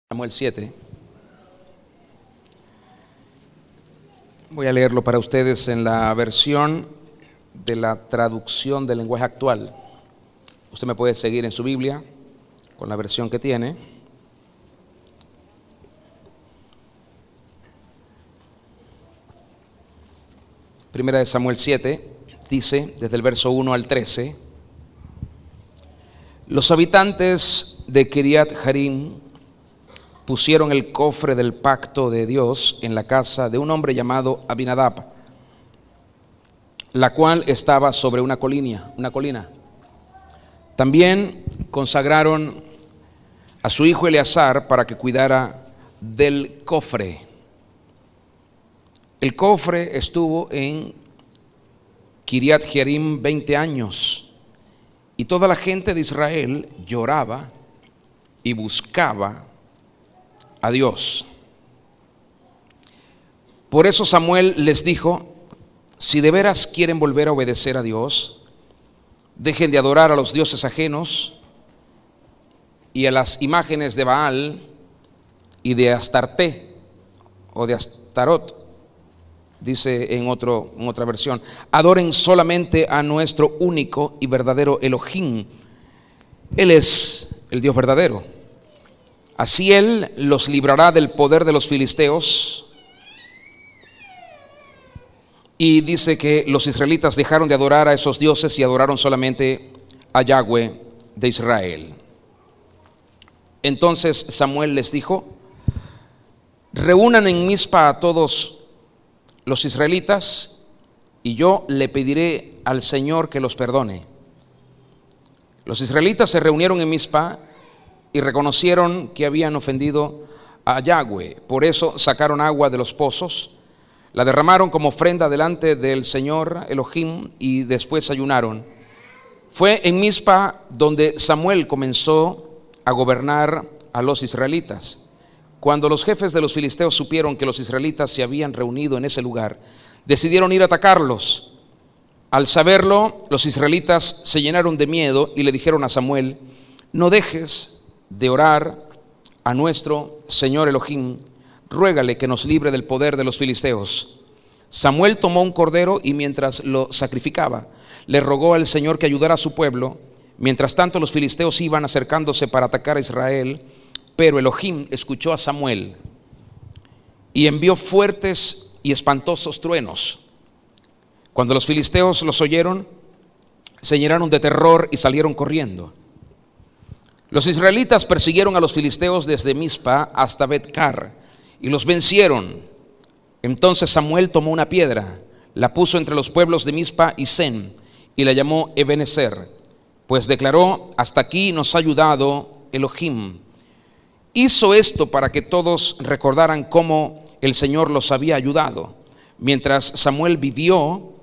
Samuel 7. Voy a leerlo para ustedes en la versión de la traducción del lenguaje actual. Usted me puede seguir en su Biblia con la versión que tiene. Primera de Samuel 7 dice, desde el verso 1 al 13: los habitantes de Kiriat Jearim pusieron el cofre del pacto de Dios en la casa de un hombre llamado Abinadab, la cual estaba sobre una colina. También consagraron a su hijo Eleazar para que cuidara del cofre. El cofre estuvo en Kiriat Jearim 20 años, y toda la gente de Israel lloraba y buscaba a Dios. Por eso Samuel les dijo: si de veras quieren volver a obedecer a Dios, dejen de adorar a los dioses ajenos y a las imágenes de Baal y de Astarte o de Astarot. Dice en otra versión: adoren solamente a nuestro único y verdadero Elohim. Él es el Dios verdadero. Así Él los librará del poder de los filisteos. Y dice que los israelitas dejaron de adorar a esos dioses y adoraron solamente a Yahweh de Israel. Entonces Samuel les dijo: reúnan en Mizpa a todos los israelitas, y yo le pediré al Señor que los perdone. Los israelitas se reunieron en Mizpa y reconocieron que habían ofendido a Yahweh. Por eso sacaron agua de los pozos, la derramaron como ofrenda delante del Señor Elohim, y después ayunaron. Fue en Mizpa donde Samuel comenzó a gobernar a los israelitas. Cuando los jefes de los filisteos supieron que los israelitas se habían reunido en ese lugar, decidieron ir a atacarlos. Al saberlo, los israelitas se llenaron de miedo y le dijeron a Samuel: no dejes de orar a nuestro Señor Elohim, ruégale que nos libre del poder de los filisteos. Samuel tomó un cordero y mientras lo sacrificaba, le rogó al Señor que ayudara a su pueblo. Mientras tanto, los filisteos iban acercándose para atacar a Israel, pero Elohim escuchó a Samuel y envió fuertes y espantosos truenos. Cuando los filisteos los oyeron, se llenaron de terror y salieron corriendo. Los israelitas persiguieron a los filisteos desde Mizpa hasta Bet-car y los vencieron. Entonces Samuel tomó una piedra, la puso entre los pueblos de Mizpa y Sen y la llamó Ebenezer, pues declaró: hasta aquí nos ha ayudado Elohim. Hizo esto para que todos recordaran cómo el Señor los había ayudado. Mientras Samuel vivió,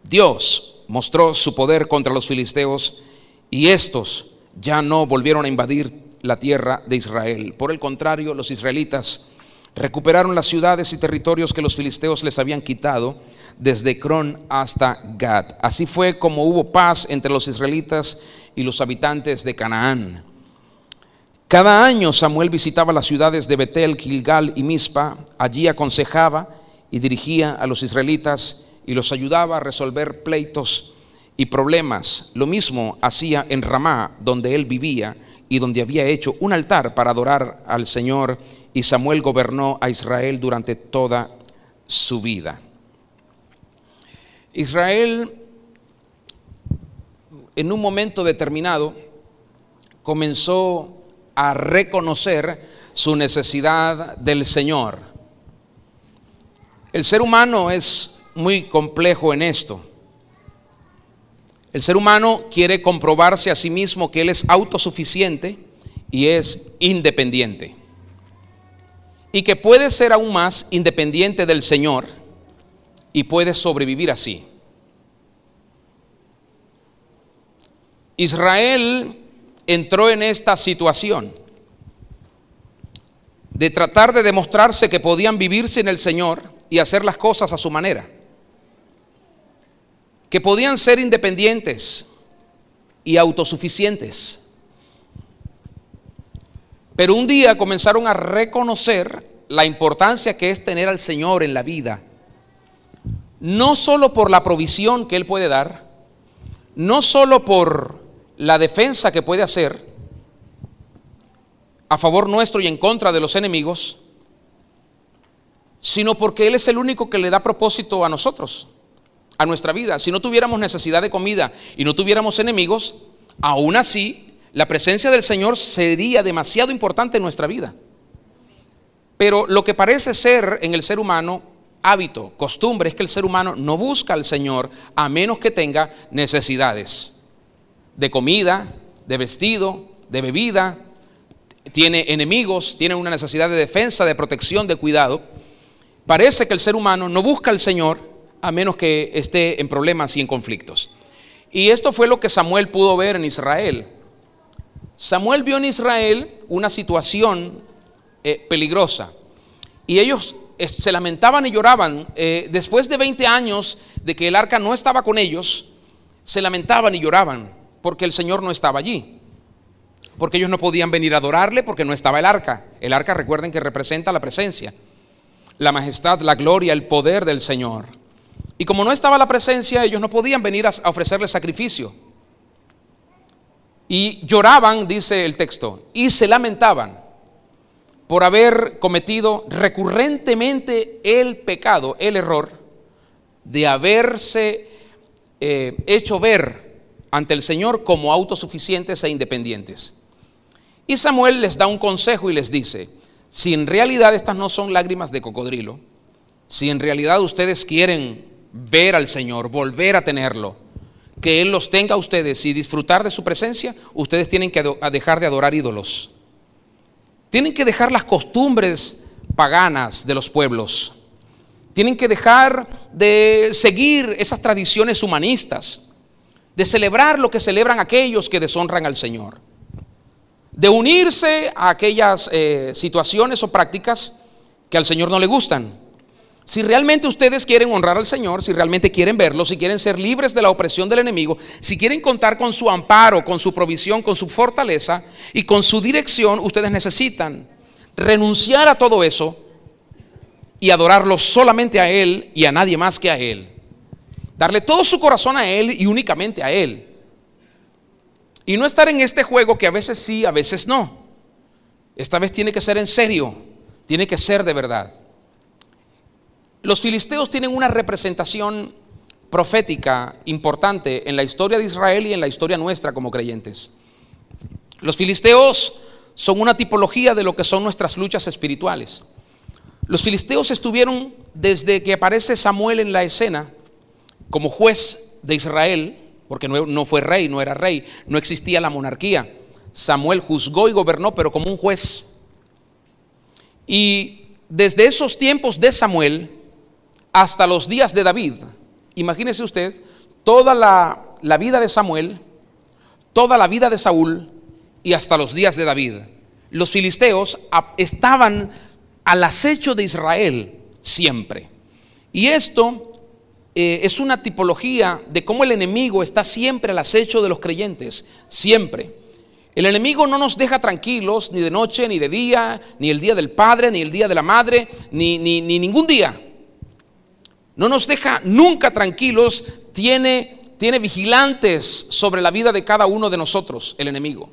Dios mostró su poder contra los filisteos, y estos ya no volvieron a invadir la tierra de Israel. Por el contrario, los israelitas recuperaron las ciudades y territorios que los filisteos les habían quitado, desde Ecrón hasta Gat. Así fue como hubo paz entre los israelitas y los habitantes de Canaán. Cada año Samuel visitaba las ciudades de Betel, Gilgal y Mizpa. Allí aconsejaba y dirigía a los israelitas y los ayudaba a resolver pleitos y problemas. Lo mismo hacía en Ramá, donde él vivía y donde había hecho un altar para adorar al Señor, y Samuel gobernó a Israel durante toda su vida. Israel, en un momento determinado, comenzó a reconocer su necesidad del Señor. El ser humano es muy complejo en esto. El ser humano quiere comprobarse a sí mismo que él es autosuficiente y es independiente, y que puede ser aún más independiente del Señor y puede sobrevivir así. Israel entró en esta situación de tratar de demostrarse que podían vivir sin el Señor y hacer las cosas a su manera, que podían ser independientes y autosuficientes. Pero un día comenzaron a reconocer la importancia que es tener al Señor en la vida. No solo por la provisión que Él puede dar, no solo por la defensa que puede hacer a favor nuestro y en contra de los enemigos, sino porque Él es el único que le da propósito a nosotros, a nuestra vida. Si no tuviéramos necesidad de comida y no tuviéramos enemigos, aún así la presencia del Señor sería demasiado importante en nuestra vida. Pero lo que parece ser en el ser humano hábito, costumbre, es que el ser humano no busca al Señor a menos que tenga necesidades de comida, de vestido, de bebida, tiene enemigos, tiene una necesidad de defensa, de protección, de cuidado. Parece que el ser humano no busca al Señor a menos que esté en problemas y en conflictos. Y esto fue lo que Samuel pudo ver en Israel. Samuel vio en Israel una situación peligrosa, y ellos se lamentaban y lloraban. Después de 20 años de que el arca no estaba con ellos, se lamentaban y lloraban porque el Señor no estaba allí, porque ellos no podían venir a adorarle porque no estaba el arca. El arca, recuerden que representa la presencia, la majestad, la gloria, el poder del Señor. Y como no estaba la presencia, ellos no podían venir a ofrecerle sacrificio. Y lloraban, dice el texto, y se lamentaban por haber cometido recurrentemente el pecado, el error de haberse hecho ver ante el Señor como autosuficientes e independientes. Y Samuel les da un consejo y les dice: si en realidad estas no son lágrimas de cocodrilo, si en realidad ustedes quieren ver al Señor, volver a tenerlo, que Él los tenga a ustedes y disfrutar de su presencia, ustedes tienen que dejar de adorar ídolos. Tienen que dejar las costumbres paganas de los pueblos. Tienen que dejar de seguir esas tradiciones humanistas, de celebrar lo que celebran aquellos que deshonran al Señor, de unirse a aquellas situaciones o prácticas que al Señor no le gustan. Si realmente ustedes quieren honrar al Señor, si realmente quieren verlo, si quieren ser libres de la opresión del enemigo, si quieren contar con su amparo, con su provisión, con su fortaleza y con su dirección, ustedes necesitan renunciar a todo eso y adorarlo solamente a Él y a nadie más que a Él. Darle todo su corazón a Él y únicamente a Él. Y no estar en este juego que a veces sí, a veces no. Esta vez tiene que ser en serio, tiene que ser de verdad. Los filisteos tienen una representación profética importante en la historia de Israel y en la historia nuestra como creyentes. Los filisteos son una tipología de lo que son nuestras luchas espirituales. Los filisteos estuvieron desde que aparece Samuel en la escena como juez de Israel, porque no fue rey, no era rey, no existía la monarquía. Samuel juzgó y gobernó, pero como un juez. Y desde esos tiempos de Samuel hasta los días de David, imagínese usted toda la vida de Samuel, toda la vida de Saúl y hasta los días de David. Los filisteos estaban al acecho de Israel siempre. Y esto es una tipología de cómo el enemigo está siempre al acecho de los creyentes, siempre. El enemigo no nos deja tranquilos ni de noche, ni de día, ni el día del padre, ni el día de la madre, ni ningún día. No nos deja nunca tranquilos, tiene vigilantes sobre la vida de cada uno de nosotros, el enemigo.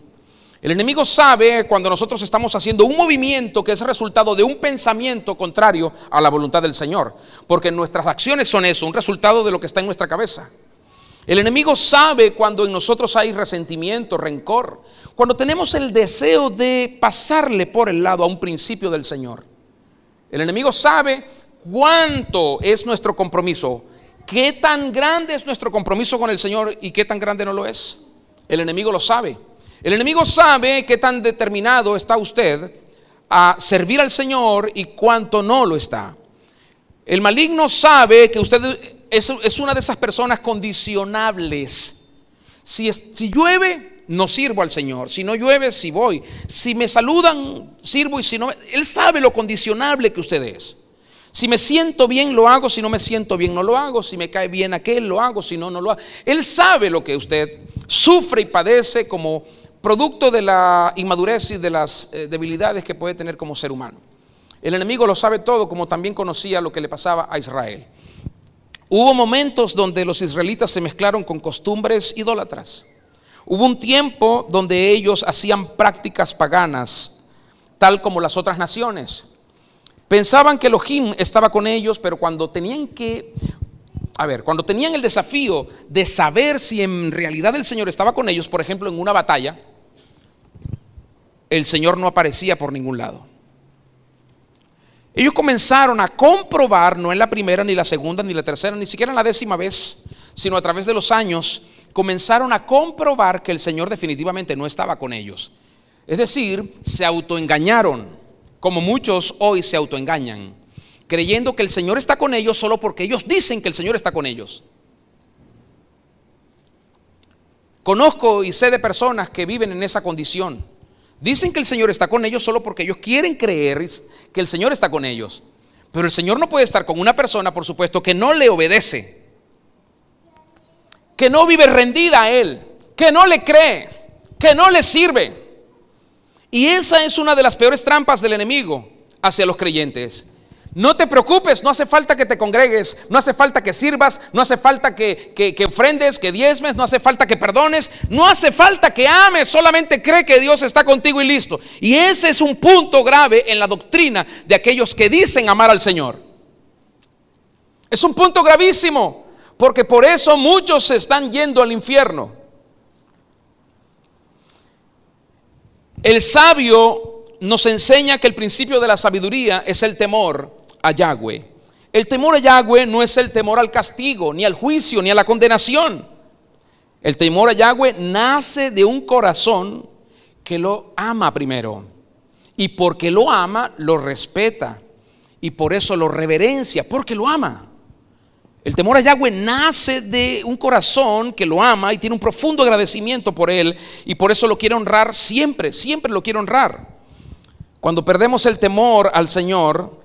El enemigo sabe cuando nosotros estamos haciendo un movimiento que es resultado de un pensamiento contrario a la voluntad del Señor, porque nuestras acciones son eso, un resultado de lo que está en nuestra cabeza. El enemigo sabe cuando en nosotros hay resentimiento, rencor, cuando tenemos el deseo de pasarle por el lado a un principio del Señor. El enemigo sabe cuánto es nuestro compromiso, qué tan grande es nuestro compromiso con el Señor y qué tan grande no lo es. El enemigo lo sabe. El enemigo sabe qué tan determinado está usted a servir al Señor y cuánto no lo está. El maligno sabe que usted es una de esas personas condicionables. Si llueve, no sirvo al Señor. Si no llueve, sí voy. Si me saludan, sirvo, y si no, él sabe lo condicionable que usted es. Si me siento bien, lo hago. Si no me siento bien, no lo hago. Si me cae bien aquel, lo hago. Si no, no lo hago. Él sabe lo que usted sufre y padece como producto de la inmadurez y de las debilidades que puede tener como ser humano. El enemigo lo sabe todo, como también conocía lo que le pasaba a Israel. Hubo momentos donde los israelitas se mezclaron con costumbres idólatras. Hubo un tiempo donde ellos hacían prácticas paganas, tal como las otras naciones. Pensaban que Elohim estaba con ellos, pero cuando tenían el desafío de saber si en realidad el Señor estaba con ellos, por ejemplo, en una batalla, el Señor no aparecía por ningún lado. Ellos comenzaron a comprobar, no en la primera, ni la segunda, ni la tercera, ni siquiera en la 10ª vez, sino a través de los años, comenzaron a comprobar que el Señor definitivamente no estaba con ellos. Es decir, se autoengañaron, como muchos hoy se autoengañan, creyendo que el Señor está con ellos solo porque ellos dicen que el Señor está con ellos. Conozco y sé de personas que viven en esa condición. Dicen que el Señor está con ellos solo porque ellos quieren creer que el Señor está con ellos. Pero el Señor no puede estar con una persona, por supuesto, que no le obedece, que no vive rendida a Él, que no le cree, que no le sirve. Y esa es una de las peores trampas del enemigo hacia los creyentes. No te preocupes, no hace falta que te congregues, no hace falta que sirvas, no hace falta que ofrendes, que diezmes, no hace falta que perdones, no hace falta que ames, solamente cree que Dios está contigo y listo. Y ese es un punto grave en la doctrina de aquellos que dicen amar al Señor. Es un punto gravísimo, porque por eso muchos se están yendo al infierno. El sabio nos enseña que el principio de la sabiduría es el temor a Yahweh. El temor a Yahweh no es el temor al castigo, ni al juicio, ni a la condenación. El temor a Yahweh nace de un corazón que lo ama primero. Y porque lo ama, lo respeta. Y por eso lo reverencia, porque lo ama. El temor a Yahweh nace de un corazón que lo ama y tiene un profundo agradecimiento por Él. Y por eso lo quiere honrar siempre, siempre lo quiere honrar. Cuando perdemos el temor al Señor,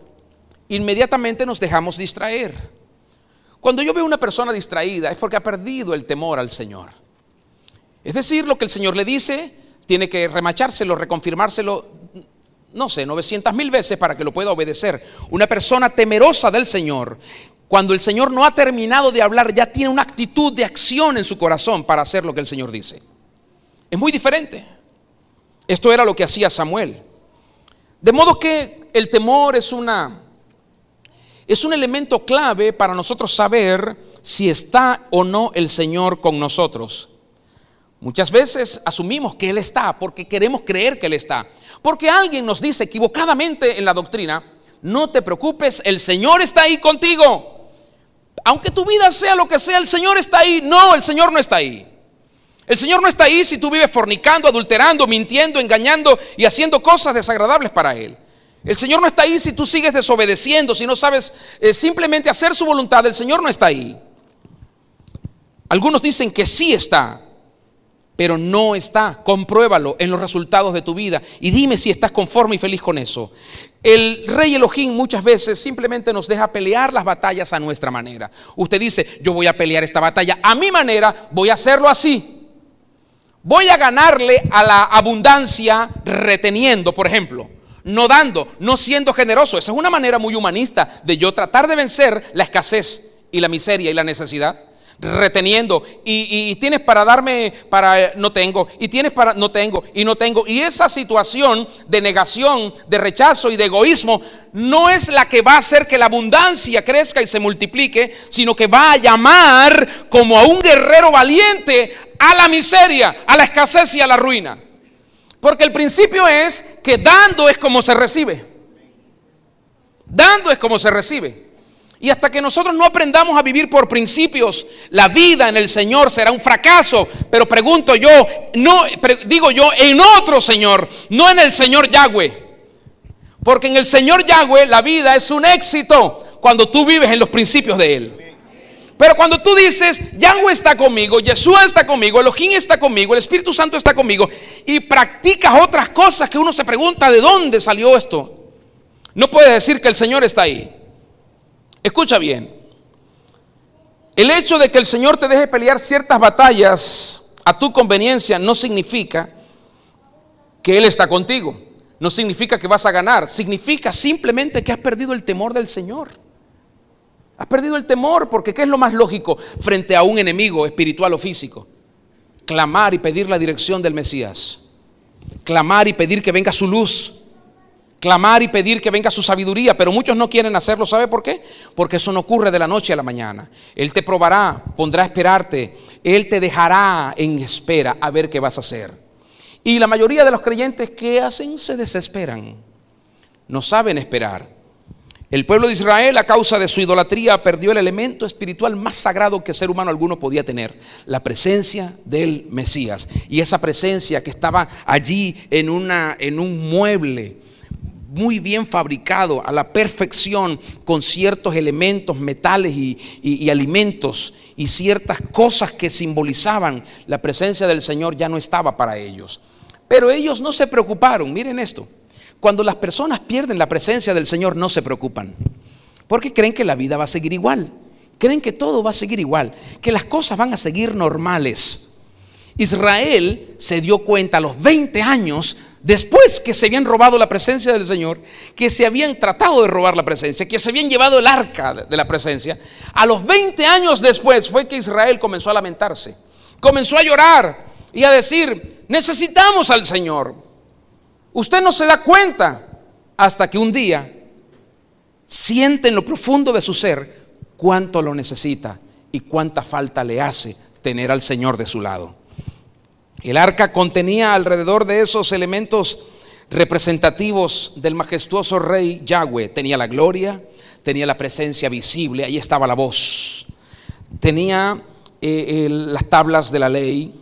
inmediatamente nos dejamos distraer. Cuando yo veo una persona distraída es porque ha perdido el temor al Señor. Es decir, lo que el Señor le dice, tiene que remachárselo, reconfirmárselo, no sé, 900,000 veces para que lo pueda obedecer. Una persona temerosa del Señor, cuando el Señor no ha terminado de hablar, ya tiene una actitud de acción en su corazón para hacer lo que el Señor dice. Es muy diferente. Esto era lo que hacía Samuel. De modo que el temor es un elemento clave para nosotros saber si está o no el Señor con nosotros. Muchas veces asumimos que Él está porque queremos creer que Él está. Porque alguien nos dice equivocadamente en la doctrina: no te preocupes, el Señor está ahí contigo. Aunque tu vida sea lo que sea, el Señor está ahí. No, el Señor no está ahí. El Señor no está ahí si tú vives fornicando, adulterando, mintiendo, engañando y haciendo cosas desagradables para Él. El Señor no está ahí si tú sigues desobedeciendo, si no sabes simplemente hacer su voluntad. El Señor no está ahí. Algunos dicen que sí está, pero no está. Compruébalo en los resultados de tu vida y dime si estás conforme y feliz con eso. El Rey Elohim muchas veces simplemente nos deja pelear las batallas a nuestra manera. Usted dice: yo voy a pelear esta batalla a mi manera, voy a hacerlo así. Voy a ganarle a la abundancia reteniendo, por ejemplo, no dando, no siendo generoso. Esa es una manera muy humanista de yo tratar de vencer la escasez y la miseria y la necesidad. Reteniendo, y tienes para darme, para no tengo, y tienes para no tengo, y no tengo. Y esa situación de negación, de rechazo y de egoísmo no es la que va a hacer que la abundancia crezca y se multiplique, sino que va a llamar como a un guerrero valiente a la miseria, a la escasez y a la ruina. Porque el principio es que dando es como se recibe. Dando es como se recibe. Y hasta que nosotros no aprendamos a vivir por principios, la vida en el Señor será un fracaso. Pero pregunto yo, digo yo, en otro Señor, no en el Señor Yahweh. Porque en el Señor Yahweh la vida es un éxito cuando tú vives en los principios de Él. Pero cuando tú dices: Yahweh está conmigo, Yeshua está conmigo, Elohim está conmigo, el Espíritu Santo está conmigo, y practicas otras cosas que uno se pregunta: ¿de dónde salió esto? No puedes decir que el Señor está ahí. Escucha bien. El hecho de que el Señor te deje pelear ciertas batallas a tu conveniencia no significa que Él está contigo. No significa que vas a ganar, significa simplemente que has perdido el temor del Señor. Has perdido el temor, porque ¿qué es lo más lógico frente a un enemigo espiritual o físico? Clamar y pedir la dirección del Mesías. Clamar y pedir que venga su luz. Clamar y pedir que venga su sabiduría, pero muchos no quieren hacerlo. ¿Sabe por qué? Porque eso no ocurre de la noche a la mañana. Él te probará, pondrá a esperarte, Él te dejará en espera a ver qué vas a hacer. Y la mayoría de los creyentes, ¿qué hacen? Se desesperan, no saben esperar. El pueblo de Israel, a causa de su idolatría, perdió el elemento espiritual más sagrado que ser humano alguno podía tener: la presencia del Mesías. Y esa presencia que estaba allí en un mueble muy bien fabricado, a la perfección, con ciertos elementos, metales y alimentos y ciertas cosas que simbolizaban la presencia del Señor, ya no estaba para ellos. Pero ellos no se preocuparon. Miren esto: cuando las personas pierden la presencia del Señor, no se preocupan, porque creen que la vida va a seguir igual, creen que todo va a seguir igual, que las cosas van a seguir normales. Israel se dio cuenta a los 20 años, después que se habían robado la presencia del Señor, que se habían tratado de robar la presencia, que se habían llevado el arca de la presencia. A los 20 años después fue que Israel comenzó a lamentarse, comenzó a llorar y a decir: necesitamos al Señor. Usted no se da cuenta hasta que un día siente en lo profundo de su ser cuánto lo necesita y cuánta falta le hace tener al Señor de su lado. El arca contenía alrededor de esos elementos representativos del majestuoso rey Yahweh. Tenía la gloria, tenía la presencia visible, ahí estaba la voz. Tenía las tablas de la ley,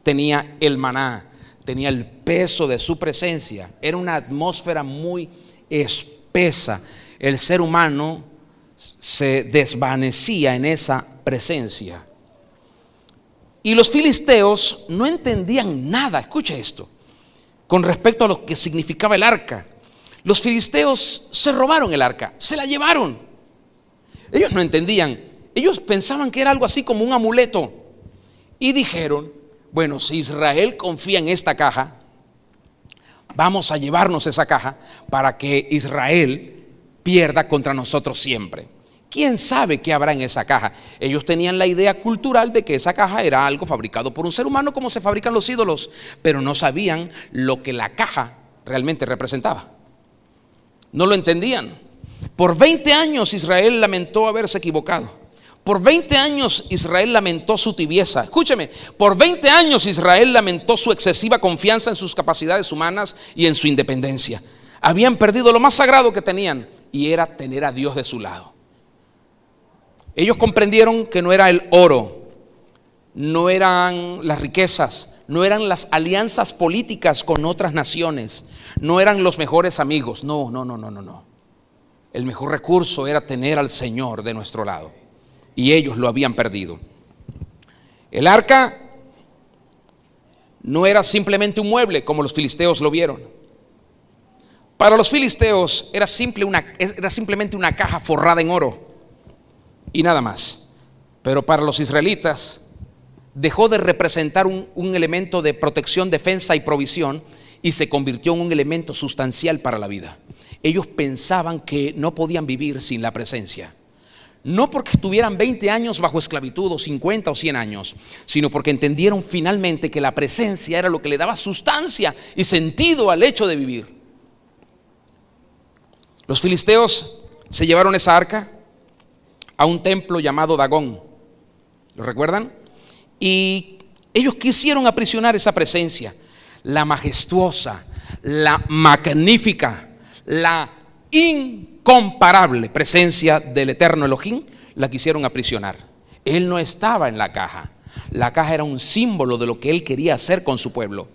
tenía el maná, tenía el peso de su presencia. Era una atmósfera muy espesa. El ser humano se desvanecía en esa presencia. Y los filisteos no entendían nada, escucha esto, con respecto a lo que significaba el arca. Los filisteos se robaron el arca, se la llevaron. Ellos no entendían, ellos pensaban que era algo así como un amuleto. Y dijeron: bueno, si Israel confía en esta caja, vamos a llevarnos esa caja para que Israel pierda contra nosotros siempre. ¿Quién sabe qué habrá en esa caja? Ellos tenían la idea cultural de que esa caja era algo fabricado por un ser humano, como se fabrican los ídolos, pero no sabían lo que la caja realmente representaba. No lo entendían. Por 20 años Israel lamentó haberse equivocado. Por 20 años Israel lamentó su tibieza. Escúcheme, por 20 años Israel lamentó su excesiva confianza en sus capacidades humanas y en su independencia. Habían perdido lo más sagrado que tenían, y era tener a Dios de su lado. Ellos comprendieron que no era el oro, no eran las riquezas, no eran las alianzas políticas con otras naciones, no eran los mejores amigos. No. El mejor recurso era tener al Señor de nuestro lado, y ellos lo habían perdido. El arca no era simplemente un mueble como los filisteos lo vieron. Para los filisteos era simplemente una caja forrada en oro y nada más. Pero para los israelitas dejó de representar un elemento de protección, defensa y provisión, y se convirtió en un elemento sustancial para la vida. Ellos pensaban que no podían vivir sin la presencia. No porque estuvieran 20 años bajo esclavitud, o 50 o 100 años, sino porque entendieron finalmente que la presencia era lo que le daba sustancia y sentido al hecho de vivir. Los filisteos se llevaron esa arca a un templo llamado Dagón. ¿Lo recuerdan? Y ellos quisieron aprisionar esa presencia, la majestuosa, la magnífica, la incomparable presencia del eterno Elohim. La quisieron aprisionar. Él no estaba en la caja. La caja era un símbolo de lo que él quería hacer con su pueblo.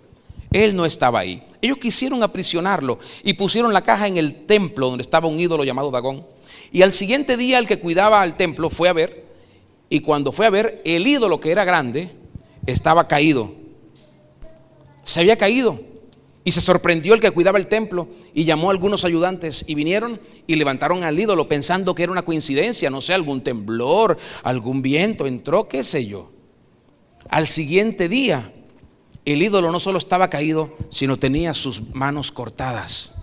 Él no estaba ahí. Ellos quisieron aprisionarlo y pusieron la caja en el templo donde estaba un ídolo llamado Dagón. Y al siguiente día el que cuidaba al templo fue a ver, y cuando fue a ver, el ídolo, que era grande, estaba caído. Se había caído. Y se sorprendió el que cuidaba el templo y llamó a algunos ayudantes, y vinieron y levantaron al ídolo pensando que era una coincidencia, no sé, algún temblor, algún viento entró, qué sé yo. Al siguiente día El ídolo no solo estaba caído, sino tenía sus manos cortadas.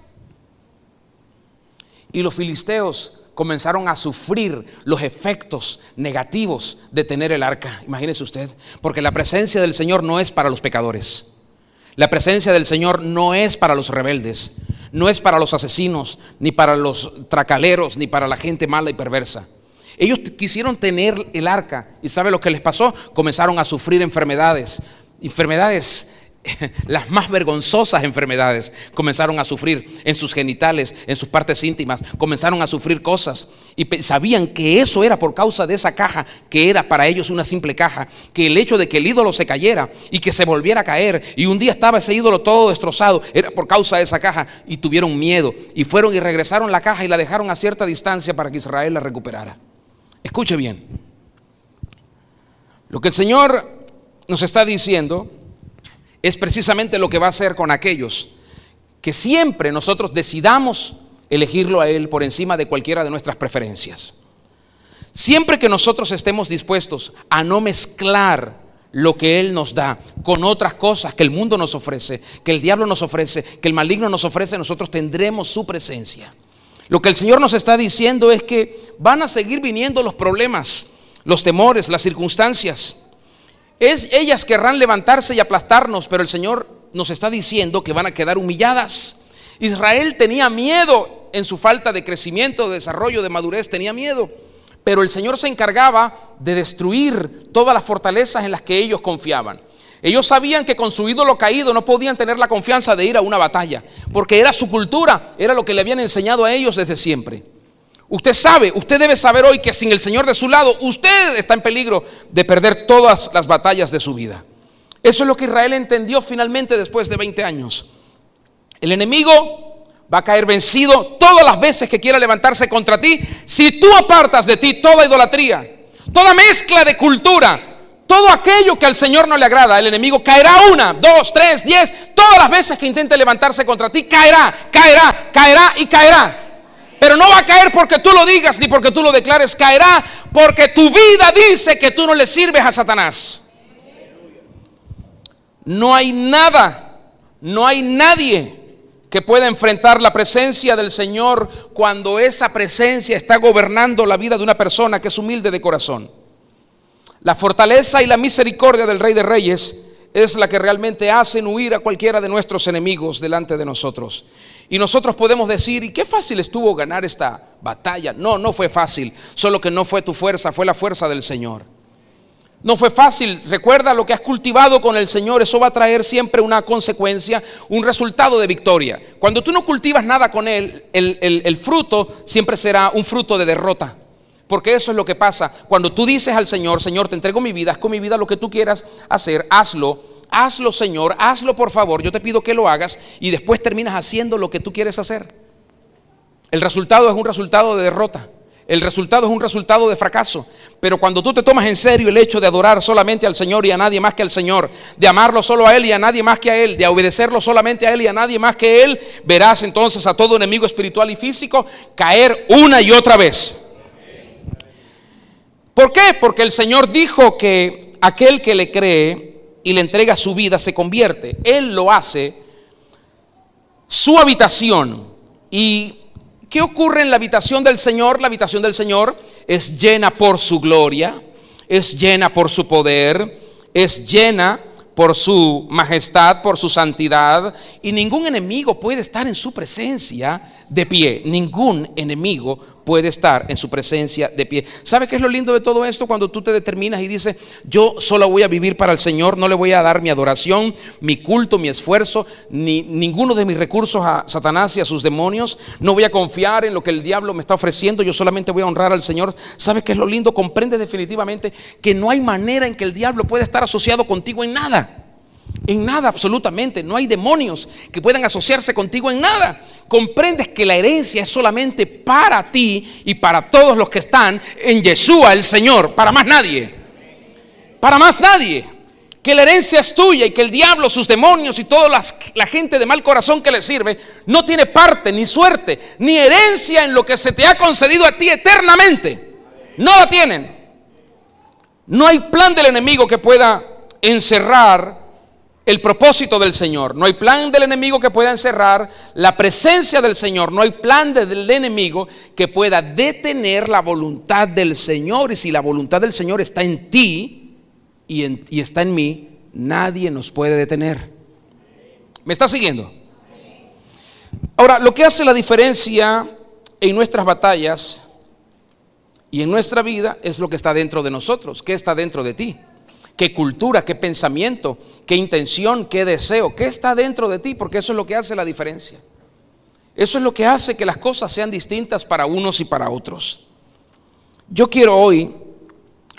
Y los filisteos comenzaron a sufrir los efectos negativos de tener el arca. Imagínese usted, porque la presencia del Señor no es para los pecadores. La presencia del Señor no es para los rebeldes, no es para los asesinos, ni para los tracaleros, ni para la gente mala y perversa. Ellos quisieron tener el arca y ¿sabe lo que les pasó? Comenzaron a sufrir enfermedades, las más vergonzosas enfermedades comenzaron a sufrir en sus genitales, en sus partes íntimas, comenzaron a sufrir cosas y sabían que eso era por causa de esa caja, que era para ellos una simple caja, que el hecho de que el ídolo se cayera y que se volviera a caer y un día estaba ese ídolo todo destrozado, era por causa de esa caja, y tuvieron miedo y fueron y regresaron la caja y la dejaron a cierta distancia para que Israel la recuperara. Escuche bien, lo que el Señor nos está diciendo es precisamente lo que va a hacer con aquellos que siempre nosotros decidamos elegirlo a Él por encima de cualquiera de nuestras preferencias. Siempre que nosotros estemos dispuestos a no mezclar lo que Él nos da con otras cosas que el mundo nos ofrece, que el diablo nos ofrece, que el maligno nos ofrece, nosotros tendremos su presencia. Lo que el Señor nos está diciendo es que van a seguir viniendo los problemas, los temores, las circunstancias. Ellas querrán levantarse y aplastarnos, pero el Señor nos está diciendo que van a quedar humilladas. Israel tenía miedo en su falta de crecimiento, de desarrollo, de madurez, tenía miedo. Pero el Señor se encargaba de destruir todas las fortalezas en las que ellos confiaban. Ellos sabían que con su ídolo caído no podían tener la confianza de ir a una batalla, porque era su cultura, era lo que le habían enseñado a ellos desde siempre. Usted debe saber hoy que sin el Señor de su lado, usted está en peligro de perder todas las batallas de su vida. Eso es lo que Israel entendió finalmente después de 20 años. El enemigo va a caer vencido todas las veces que quiera levantarse contra ti, si tú apartas de ti toda idolatría, toda mezcla de cultura, todo aquello que al Señor no le agrada. El enemigo caerá 1, 2, 3, 10, todas las veces que intente levantarse contra ti, caerá y caerá. Pero no va a caer porque tú lo digas ni porque tú lo declares, caerá porque tu vida dice que tú no le sirves a Satanás. No hay nada, no hay nadie que pueda enfrentar la presencia del Señor cuando esa presencia está gobernando la vida de una persona que es humilde de corazón. La fortaleza y la misericordia del Rey de Reyes es la que realmente hacen huir a cualquiera de nuestros enemigos delante de nosotros. Y nosotros podemos decir, ¿y qué fácil estuvo ganar esta batalla? No, no fue fácil, solo que no fue tu fuerza, fue la fuerza del Señor. No fue fácil. Recuerda lo que has cultivado con el Señor, eso va a traer siempre una consecuencia, un resultado de victoria. Cuando tú no cultivas nada con Él, el fruto siempre será un fruto de derrota. Porque eso es lo que pasa cuando tú dices al Señor, Señor, te entrego mi vida, haz con mi vida lo que tú quieras hacer, hazlo Señor, hazlo por favor, yo te pido que lo hagas, y después terminas haciendo lo que tú quieres hacer. El resultado es un resultado de derrota, el resultado es un resultado de fracaso. Pero cuando tú te tomas en serio el hecho de adorar solamente al Señor y a nadie más que al Señor, de amarlo solo a Él y a nadie más que a Él, de obedecerlo solamente a Él y a nadie más que Él, verás entonces a todo enemigo espiritual y físico caer una y otra vez. ¿Por qué? Porque el Señor dijo que aquel que le cree y le entrega su vida se convierte. Él lo hace su habitación. ¿Y qué ocurre en la habitación del Señor? La habitación del Señor es llena por su gloria, es llena por su poder, es llena por su majestad, por su santidad, y ningún enemigo puede estar en su presencia de pie. Ningún enemigo puede estar en su presencia de pie. ¿Sabe qué es lo lindo de todo esto? Cuando tú te determinas y dices, yo solo voy a vivir para el Señor, no le voy a dar mi adoración, mi culto, mi esfuerzo, ni ninguno de mis recursos a Satanás y a sus demonios, no voy a confiar en lo que el diablo me está ofreciendo, yo solamente voy a honrar al Señor. ¿Sabe qué es lo lindo? Comprende definitivamente que no hay manera en que el diablo pueda estar asociado contigo en nada. En nada, absolutamente. No hay demonios que puedan asociarse contigo en nada. Comprendes que la herencia es solamente para ti y para todos los que están en Yeshua el Señor, para más nadie. Para más nadie. Que la herencia es tuya y que el diablo, sus demonios y toda la gente de mal corazón que le sirve no tiene parte, ni suerte, ni herencia en lo que se te ha concedido a ti eternamente. No la tienen. No hay plan del enemigo que pueda encerrar el propósito del Señor. No hay plan del enemigo que pueda encerrar la presencia del Señor. No hay plan del enemigo que pueda detener la voluntad del Señor. Y si la voluntad del Señor está en ti y está en mí, nadie nos puede detener. ¿Me está siguiendo? Ahora, lo que hace la diferencia en nuestras batallas y en nuestra vida es lo que está dentro de nosotros. ¿Qué está dentro de ti? ¿Qué cultura, qué pensamiento, qué intención, qué deseo? ¿Qué está dentro de ti? Porque eso es lo que hace la diferencia. Eso es lo que hace que las cosas sean distintas para unos y para otros. Yo quiero hoy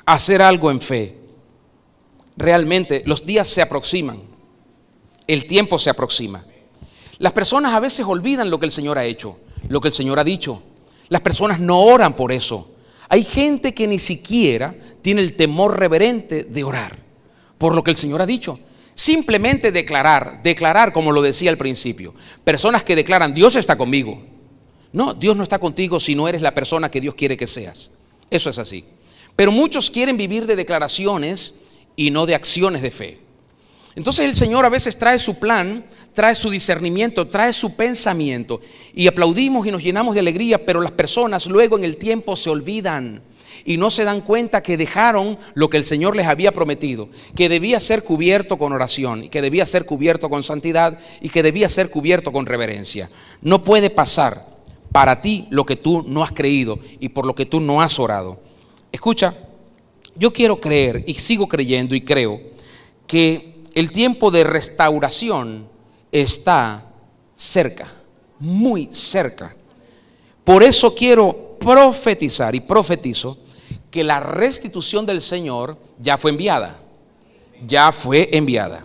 hacer algo en fe. Realmente los días se aproximan. El tiempo se aproxima. Las personas a veces olvidan lo que el Señor ha hecho, lo que el Señor ha dicho. Las personas no oran por eso. Hay gente que ni siquiera tiene el temor reverente de orar por lo que el Señor ha dicho. Simplemente declarar como lo decía al principio. Personas que declaran, Dios está conmigo. No, Dios no está contigo si no eres la persona que Dios quiere que seas. Eso es así. Pero muchos quieren vivir de declaraciones y no de acciones de fe. Entonces el Señor a veces trae su plan, trae su discernimiento, trae su pensamiento y aplaudimos y nos llenamos de alegría, pero las personas luego en el tiempo se olvidan y no se dan cuenta que dejaron lo que el Señor les había prometido, que debía ser cubierto con oración y que debía ser cubierto con santidad y que debía ser cubierto con reverencia. No puede pasar para ti lo que tú no has creído y por lo que tú no has orado. Escucha, yo quiero creer y sigo creyendo y creo que el tiempo de restauración está cerca, muy cerca. Por eso quiero profetizar y profetizo que la restitución del Señor ya fue enviada. Ya fue enviada.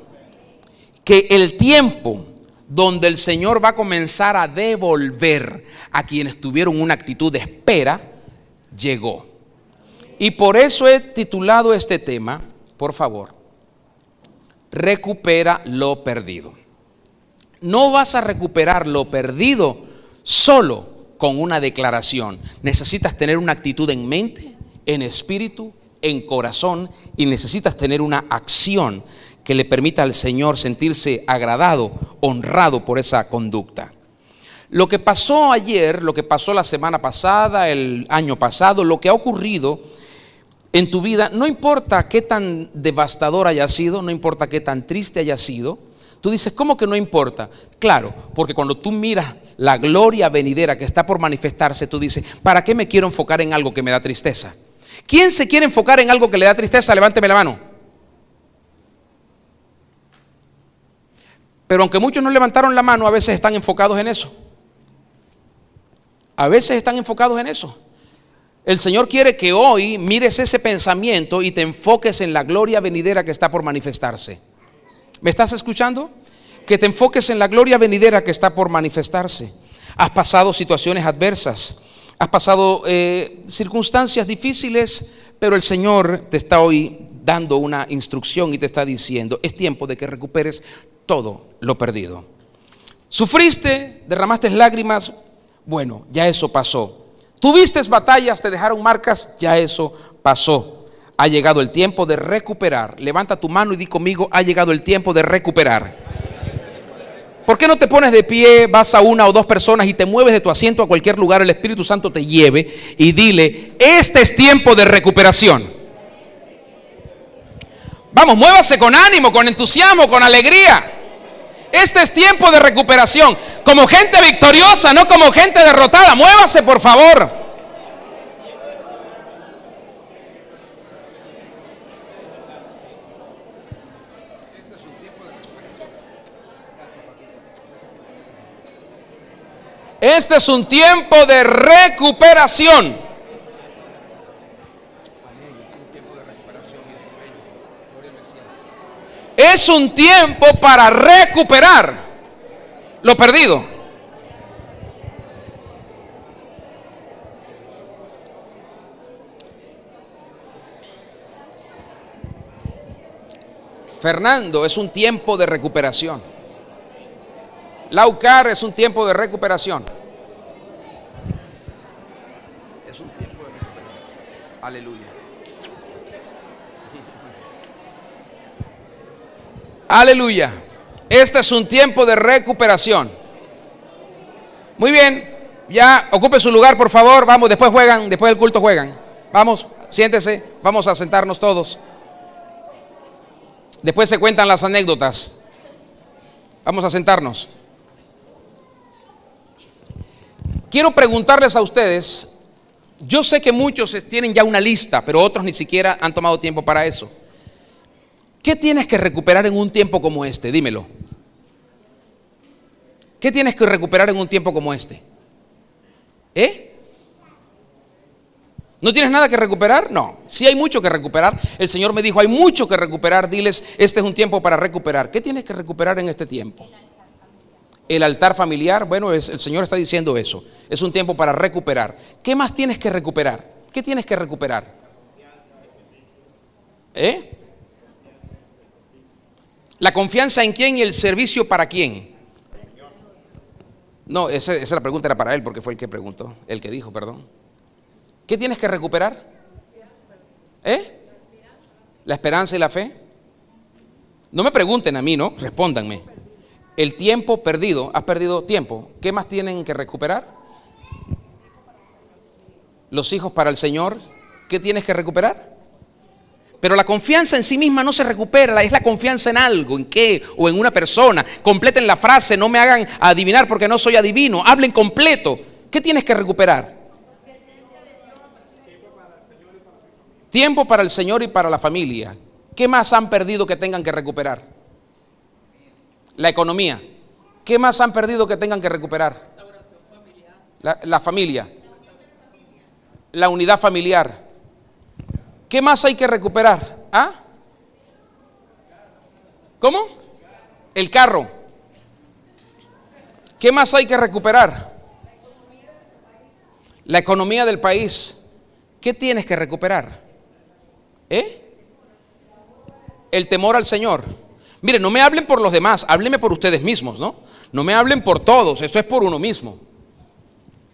Que el tiempo donde el Señor va a comenzar a devolver a quienes tuvieron una actitud de espera, llegó. Y por eso he titulado este tema, por favor, recupera lo perdido. No vas a recuperar lo perdido solo con una declaración. Necesitas tener una actitud en mente, en espíritu, en corazón y necesitas tener una acción que le permita al Señor sentirse agradado, honrado por esa conducta. Lo que pasó ayer, lo que pasó la semana pasada, el año pasado, lo que ha ocurrido en tu vida, no importa qué tan devastador haya sido, no importa qué tan triste haya sido. Tú dices, ¿cómo que no importa? Claro, porque cuando tú miras la gloria venidera que está por manifestarse, tú dices, ¿para qué me quiero enfocar en algo que me da tristeza? ¿Quién se quiere enfocar en algo que le da tristeza? Levánteme la mano. Pero aunque muchos no levantaron la mano, a veces están enfocados en eso. A veces están enfocados en eso. El Señor quiere que hoy mires ese pensamiento y te enfoques en la gloria venidera que está por manifestarse. ¿Me estás escuchando? Que te enfoques en la gloria venidera que está por manifestarse. Has pasado situaciones adversas, has pasado circunstancias difíciles, pero el Señor te está hoy dando una instrucción y te está diciendo, es tiempo de que recuperes todo lo perdido. Sufriste, derramaste lágrimas, bueno, ya eso pasó. Tuviste batallas, te dejaron marcas, ya eso pasó. Ha llegado el tiempo de recuperar. Levanta tu mano y di conmigo, ha llegado el tiempo de recuperar. ¿Por qué no te pones de pie, vas a una o dos personas y te mueves de tu asiento a cualquier lugar, el Espíritu Santo te lleve y dile, este es tiempo de recuperación? Vamos, muévase con ánimo, con entusiasmo, con alegría. Este es tiempo de recuperación, como gente victoriosa, no como gente derrotada. Muévase, por favor. Este es un tiempo de recuperación. Es un tiempo para recuperar lo perdido. Fernando, es un tiempo de recuperación. Laucar, es un tiempo de recuperación. Es un tiempo de recuperación. Aleluya. Aleluya. Este es un tiempo de recuperación. Muy bien. Ya, ocupe su lugar, por favor. Vamos, después juegan, después del culto juegan. Vamos, siéntese. Vamos a sentarnos todos. Después se cuentan las anécdotas. Vamos a sentarnos. Quiero preguntarles a ustedes. Yo sé que muchos tienen ya una lista, pero otros ni siquiera han tomado tiempo para eso. ¿Qué tienes que recuperar en un tiempo como este? Dímelo. ¿Qué tienes que recuperar en un tiempo como este? ¿No tienes nada que recuperar? No, sí hay mucho que recuperar. El Señor me dijo, hay mucho que recuperar. Diles, este es un tiempo para recuperar. ¿Qué tienes que recuperar en este tiempo? El altar familiar. Bueno, el Señor está diciendo eso. Es un tiempo para recuperar. ¿Qué más tienes que recuperar? ¿Qué tienes que recuperar? ¿La confianza en quién y el servicio para quién? No, esa la pregunta era para él, porque fue el que preguntó, el que dijo, perdón. ¿Qué tienes que recuperar? ¿La esperanza y la fe? No me pregunten a mí, ¿no? Respóndanme. El tiempo perdido, has perdido tiempo. ¿Qué más tienen que recuperar? Los hijos para el Señor. ¿Qué tienes que recuperar? Pero la confianza en sí misma no se recupera, es la confianza en algo, en qué o en una persona. Completen la frase, no me hagan adivinar porque no soy adivino, hablen completo. ¿Qué tienes que recuperar? Tiempo para el Señor y para la familia. ¿Qué más han perdido que tengan que recuperar? La economía. ¿Qué más han perdido que tengan que recuperar? La familia. La unidad familiar. ¿Qué más hay que recuperar? ¿Cómo? El carro. ¿Qué más hay que recuperar? La economía del país. ¿Qué tienes que recuperar? El temor al Señor. Mire, no me hablen por los demás, háblenme por ustedes mismos, ¿no? No me hablen por todos, esto es por uno mismo.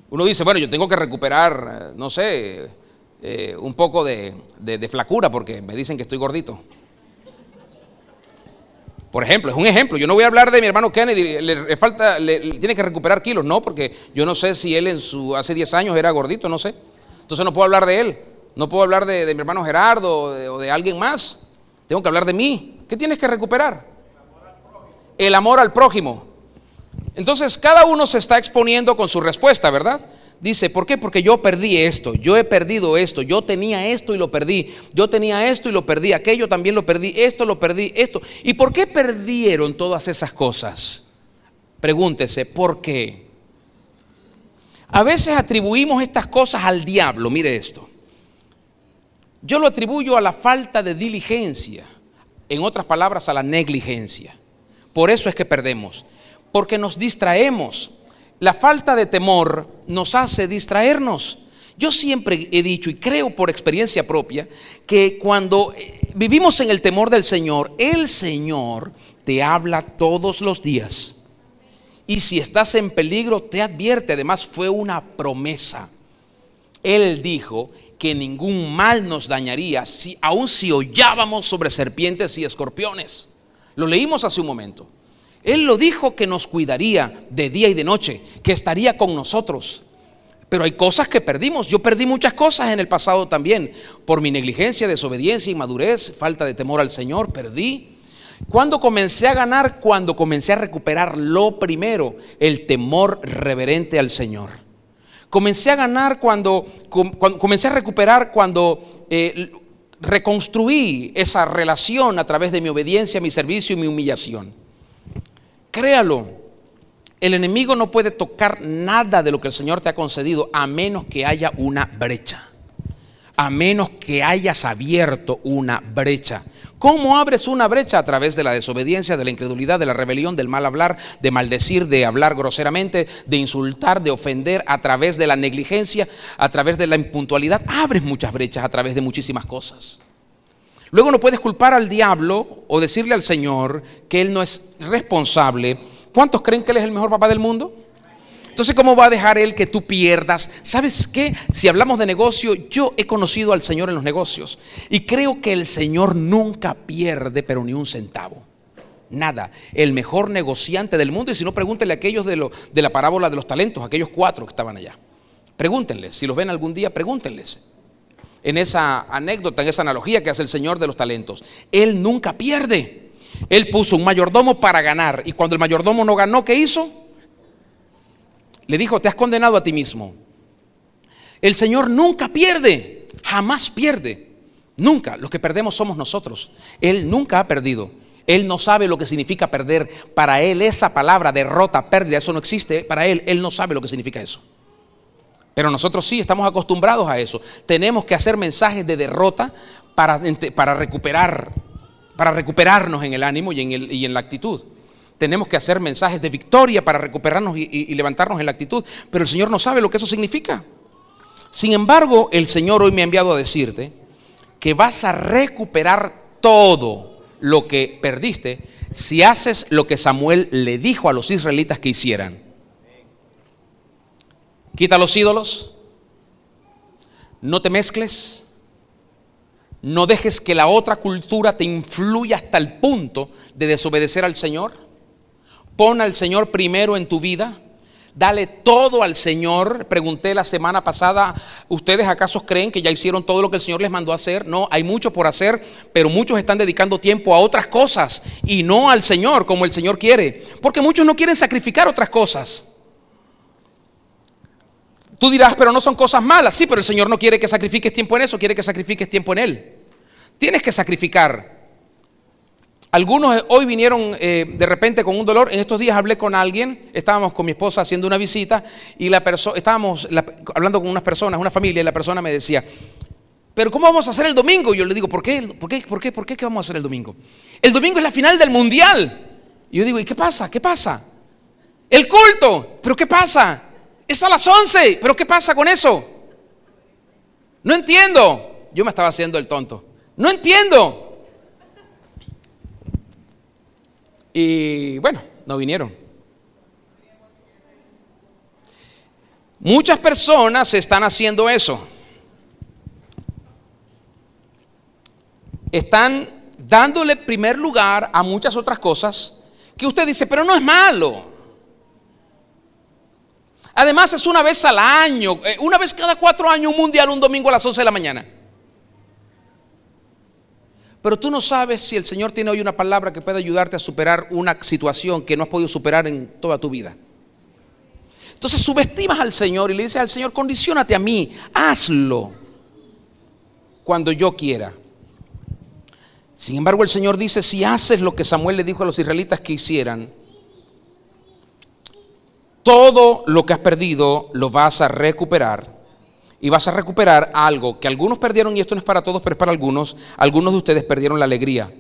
Uno dice, bueno, yo tengo que recuperar, no sé, un poco de flacura porque me dicen que estoy gordito. Por ejemplo, es un ejemplo. Yo no voy a hablar de mi hermano Kennedy, tiene que recuperar kilos, no, porque yo no sé si él hace 10 años era gordito, no sé. Entonces no puedo hablar de él, no puedo hablar de mi hermano Gerardo o de alguien más. Tengo que hablar de mí. ¿Qué tienes que recuperar? El amor al prójimo. Entonces cada uno se está exponiendo con su respuesta, ¿verdad? Dice, ¿por qué? Porque yo perdí esto, yo he perdido esto, yo tenía esto y lo perdí, yo tenía esto y lo perdí, aquello también lo perdí, esto lo perdí, esto. ¿Y por qué perdieron todas esas cosas? Pregúntese, ¿por qué? A veces atribuimos estas cosas al diablo, mire esto. Yo lo atribuyo a la falta de diligencia, en otras palabras, a la negligencia. Por eso es que perdemos, porque nos distraemos. La falta de temor nos hace distraernos. Yo siempre he dicho y creo por experiencia propia que cuando vivimos en el temor del Señor, el Señor te habla todos los días. Y si estás en peligro, te advierte. Además, fue una promesa. Él dijo que ningún mal nos dañaría, aun si hollábamos sobre serpientes y escorpiones. Lo leímos hace un momento. Él lo dijo, que nos cuidaría de día y de noche, que estaría con nosotros. Pero hay cosas que perdimos. Yo perdí muchas cosas en el pasado también, por mi negligencia, desobediencia, inmadurez, falta de temor al Señor, perdí. ¿Cuándo comencé a ganar? Cuando comencé a recuperar lo primero, el temor reverente al Señor. Comencé a ganar cuando comencé a recuperar cuando reconstruí esa relación a través de mi obediencia, mi servicio y mi humillación. Créalo, el enemigo no puede tocar nada de lo que el Señor te ha concedido a menos que haya una brecha, a menos que hayas abierto una brecha. ¿Cómo abres una brecha? A través de la desobediencia, de la incredulidad, de la rebelión, del mal hablar, de maldecir, de hablar groseramente, de insultar, de ofender, a través de la negligencia, a través de la impuntualidad. Abres muchas brechas a través de muchísimas cosas. Luego no puedes culpar al diablo o decirle al Señor que Él no es responsable. ¿Cuántos creen que Él es el mejor papá del mundo? Entonces, ¿cómo va a dejar Él que tú pierdas? ¿Sabes qué? Si hablamos de negocio, yo he conocido al Señor en los negocios y creo que el Señor nunca pierde, pero ni un centavo. nada. El mejor negociante del mundo. Y si no, pregúntenle a aquellos de la parábola de los talentos, aquellos 4 que estaban allá. Pregúntenles, si los ven algún día, pregúntenles. En esa anécdota, en esa analogía que hace el Señor de los talentos, Él nunca pierde. Él puso un mayordomo para ganar, y cuando el mayordomo no ganó, ¿qué hizo? Le dijo: te has condenado a ti mismo. El Señor nunca pierde, jamás pierde, nunca. Los que perdemos somos nosotros. Él nunca ha perdido. Él no sabe lo que significa perder. Para Él esa palabra, derrota, pérdida, eso no existe. Para Él no sabe lo que significa eso. Pero nosotros sí estamos acostumbrados a eso. Tenemos que hacer mensajes de derrota para recuperarnos en el ánimo y en la actitud. Tenemos que hacer mensajes de victoria para recuperarnos y levantarnos en la actitud. Pero el Señor no sabe lo que eso significa. Sin embargo, el Señor hoy me ha enviado a decirte que vas a recuperar todo lo que perdiste si haces lo que Samuel le dijo a los israelitas que hicieran. Quita los ídolos, no te mezcles, no dejes que la otra cultura te influya hasta el punto de desobedecer al Señor. Pon al Señor primero en tu vida, dale todo al Señor. Pregunté la semana pasada, ¿ustedes acaso creen que ya hicieron todo lo que el Señor les mandó a hacer? No, hay mucho por hacer, pero muchos están dedicando tiempo a otras cosas y no al Señor como el Señor quiere, porque muchos no quieren sacrificar otras cosas. Tú dirás, pero no son cosas malas. Sí, pero el Señor no quiere que sacrifiques tiempo en eso, quiere que sacrifiques tiempo en Él. Tienes que sacrificar. Algunos hoy vinieron de repente con un dolor. En estos días hablé con alguien, estábamos con mi esposa haciendo una visita y estábamos hablando con unas personas, una familia, y la persona me decía: pero ¿cómo vamos a hacer el domingo? Y yo le digo, ¿por qué? ¿Qué vamos a hacer el domingo? El domingo es la final del mundial. Y yo digo, ¿y qué pasa? ¿Qué pasa? El culto, ¿pero qué pasa? Es a las 11, ¿pero qué pasa con eso? No entiendo. Yo me estaba haciendo el tonto. No entiendo. Y bueno, no vinieron. Muchas personas están haciendo eso. Están dándole primer lugar a muchas otras cosas que usted dice, pero no es malo. Además es una vez al año, una vez cada 4 años, un mundial, un domingo a las 11 de la mañana. Pero tú no sabes si el Señor tiene hoy una palabra que puede ayudarte a superar una situación que no has podido superar en toda tu vida. Entonces subestimas al Señor y le dices al Señor, condiciónate a mí, hazlo cuando yo quiera. Sin embargo, el Señor dice, si haces lo que Samuel le dijo a los israelitas que hicieran, todo lo que has perdido lo vas a recuperar. Y vas a recuperar algo que algunos perdieron, y esto no es para todos, pero es para algunos. Algunos de ustedes perdieron la alegría.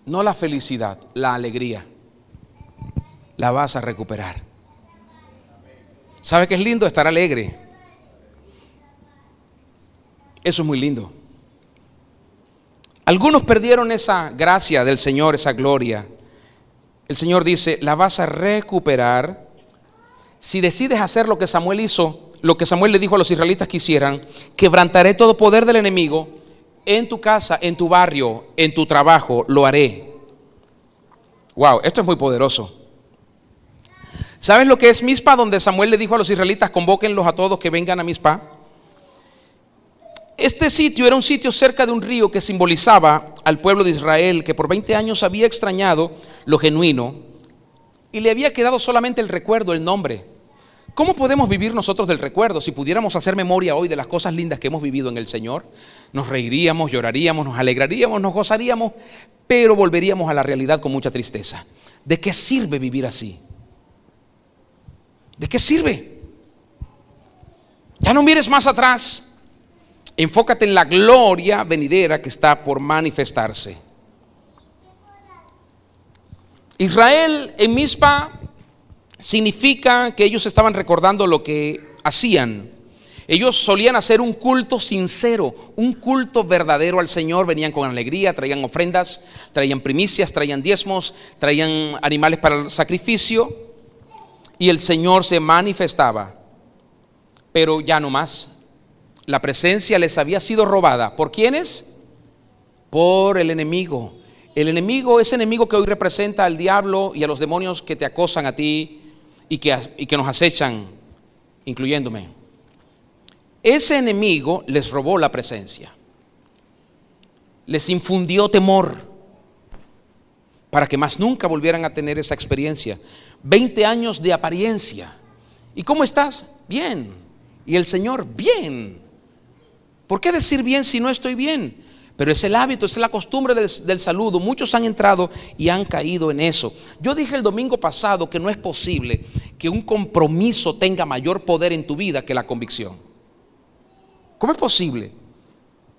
No la felicidad, la alegría. La vas a recuperar. ¿Sabe qué es lindo? Estar alegre. Eso es muy lindo. Algunos perdieron esa gracia del Señor, esa gloria. El Señor dice, la vas a recuperar si decides hacer lo que Samuel hizo, lo que Samuel le dijo a los israelitas que hicieran. Quebrantaré todo poder del enemigo en tu casa, en tu barrio, en tu trabajo, lo haré. Wow, esto es muy poderoso. ¿Sabes lo que es Mizpa? Donde Samuel le dijo a los israelitas, convóquenlos a todos que vengan a Mizpa. Este sitio era un sitio cerca de un río que simbolizaba al pueblo de Israel, que por 20 años había extrañado lo genuino y le había quedado solamente el recuerdo, el nombre. ¿Cómo podemos vivir nosotros del recuerdo? Si pudiéramos hacer memoria hoy de las cosas lindas que hemos vivido en el Señor, nos reiríamos, lloraríamos, nos alegraríamos, nos gozaríamos, pero volveríamos a la realidad con mucha tristeza. ¿De qué sirve vivir así? ¿De qué sirve? Ya no mires más atrás. Enfócate en la gloria venidera que está por manifestarse. Israel en Mizpa significa que ellos estaban recordando lo que hacían. Ellos solían hacer un culto sincero, un culto verdadero al Señor. Venían con alegría, traían ofrendas, traían primicias, traían diezmos, traían animales para el sacrificio, y el Señor se manifestaba. Pero ya no más. La presencia les había sido robada. ¿Por quiénes? Por el enemigo. El enemigo, ese enemigo que hoy representa al diablo y a los demonios que te acosan a ti y que nos acechan, incluyéndome. Ese enemigo les robó la presencia, les infundió temor para que más nunca volvieran a tener esa experiencia. 20 años de apariencia. ¿Y cómo estás? Bien. Y el Señor, bien. ¿Por qué decir bien si no estoy bien? Pero es el hábito, es la costumbre del saludo. Muchos han entrado y han caído en eso. Yo dije el domingo pasado que no es posible que un compromiso tenga mayor poder en tu vida que la convicción. ¿Cómo es posible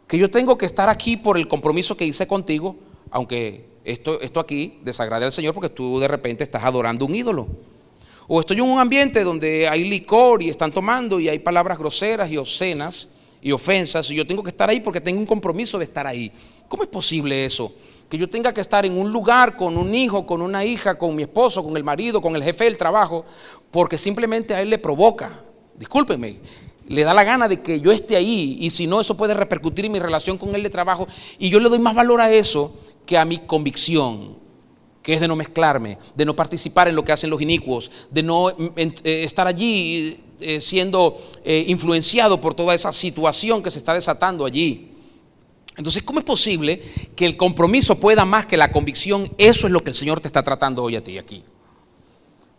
que yo tengo que estar aquí por el compromiso que hice contigo, aunque esto aquí desagrade al Señor porque tú de repente estás adorando un ídolo? O estoy en un ambiente donde hay licor y están tomando y hay palabras groseras y obscenas y ofensas, y yo tengo que estar ahí porque tengo un compromiso de estar ahí. ¿Cómo es posible eso? Que yo tenga que estar en un lugar con un hijo, con una hija, con mi esposo, con el marido, con el jefe del trabajo, porque simplemente a él le provoca, discúlpenme, le da la gana de que yo esté ahí, y si no, eso puede repercutir en mi relación con él de trabajo, y yo le doy más valor a eso que a mi convicción, que es de no mezclarme, de no participar en lo que hacen los inicuos, de no estar allí siendo influenciado por toda esa situación que se está desatando allí. Entonces, ¿cómo es posible que el compromiso pueda más que la convicción? Eso es lo que el Señor te está tratando hoy a ti aquí.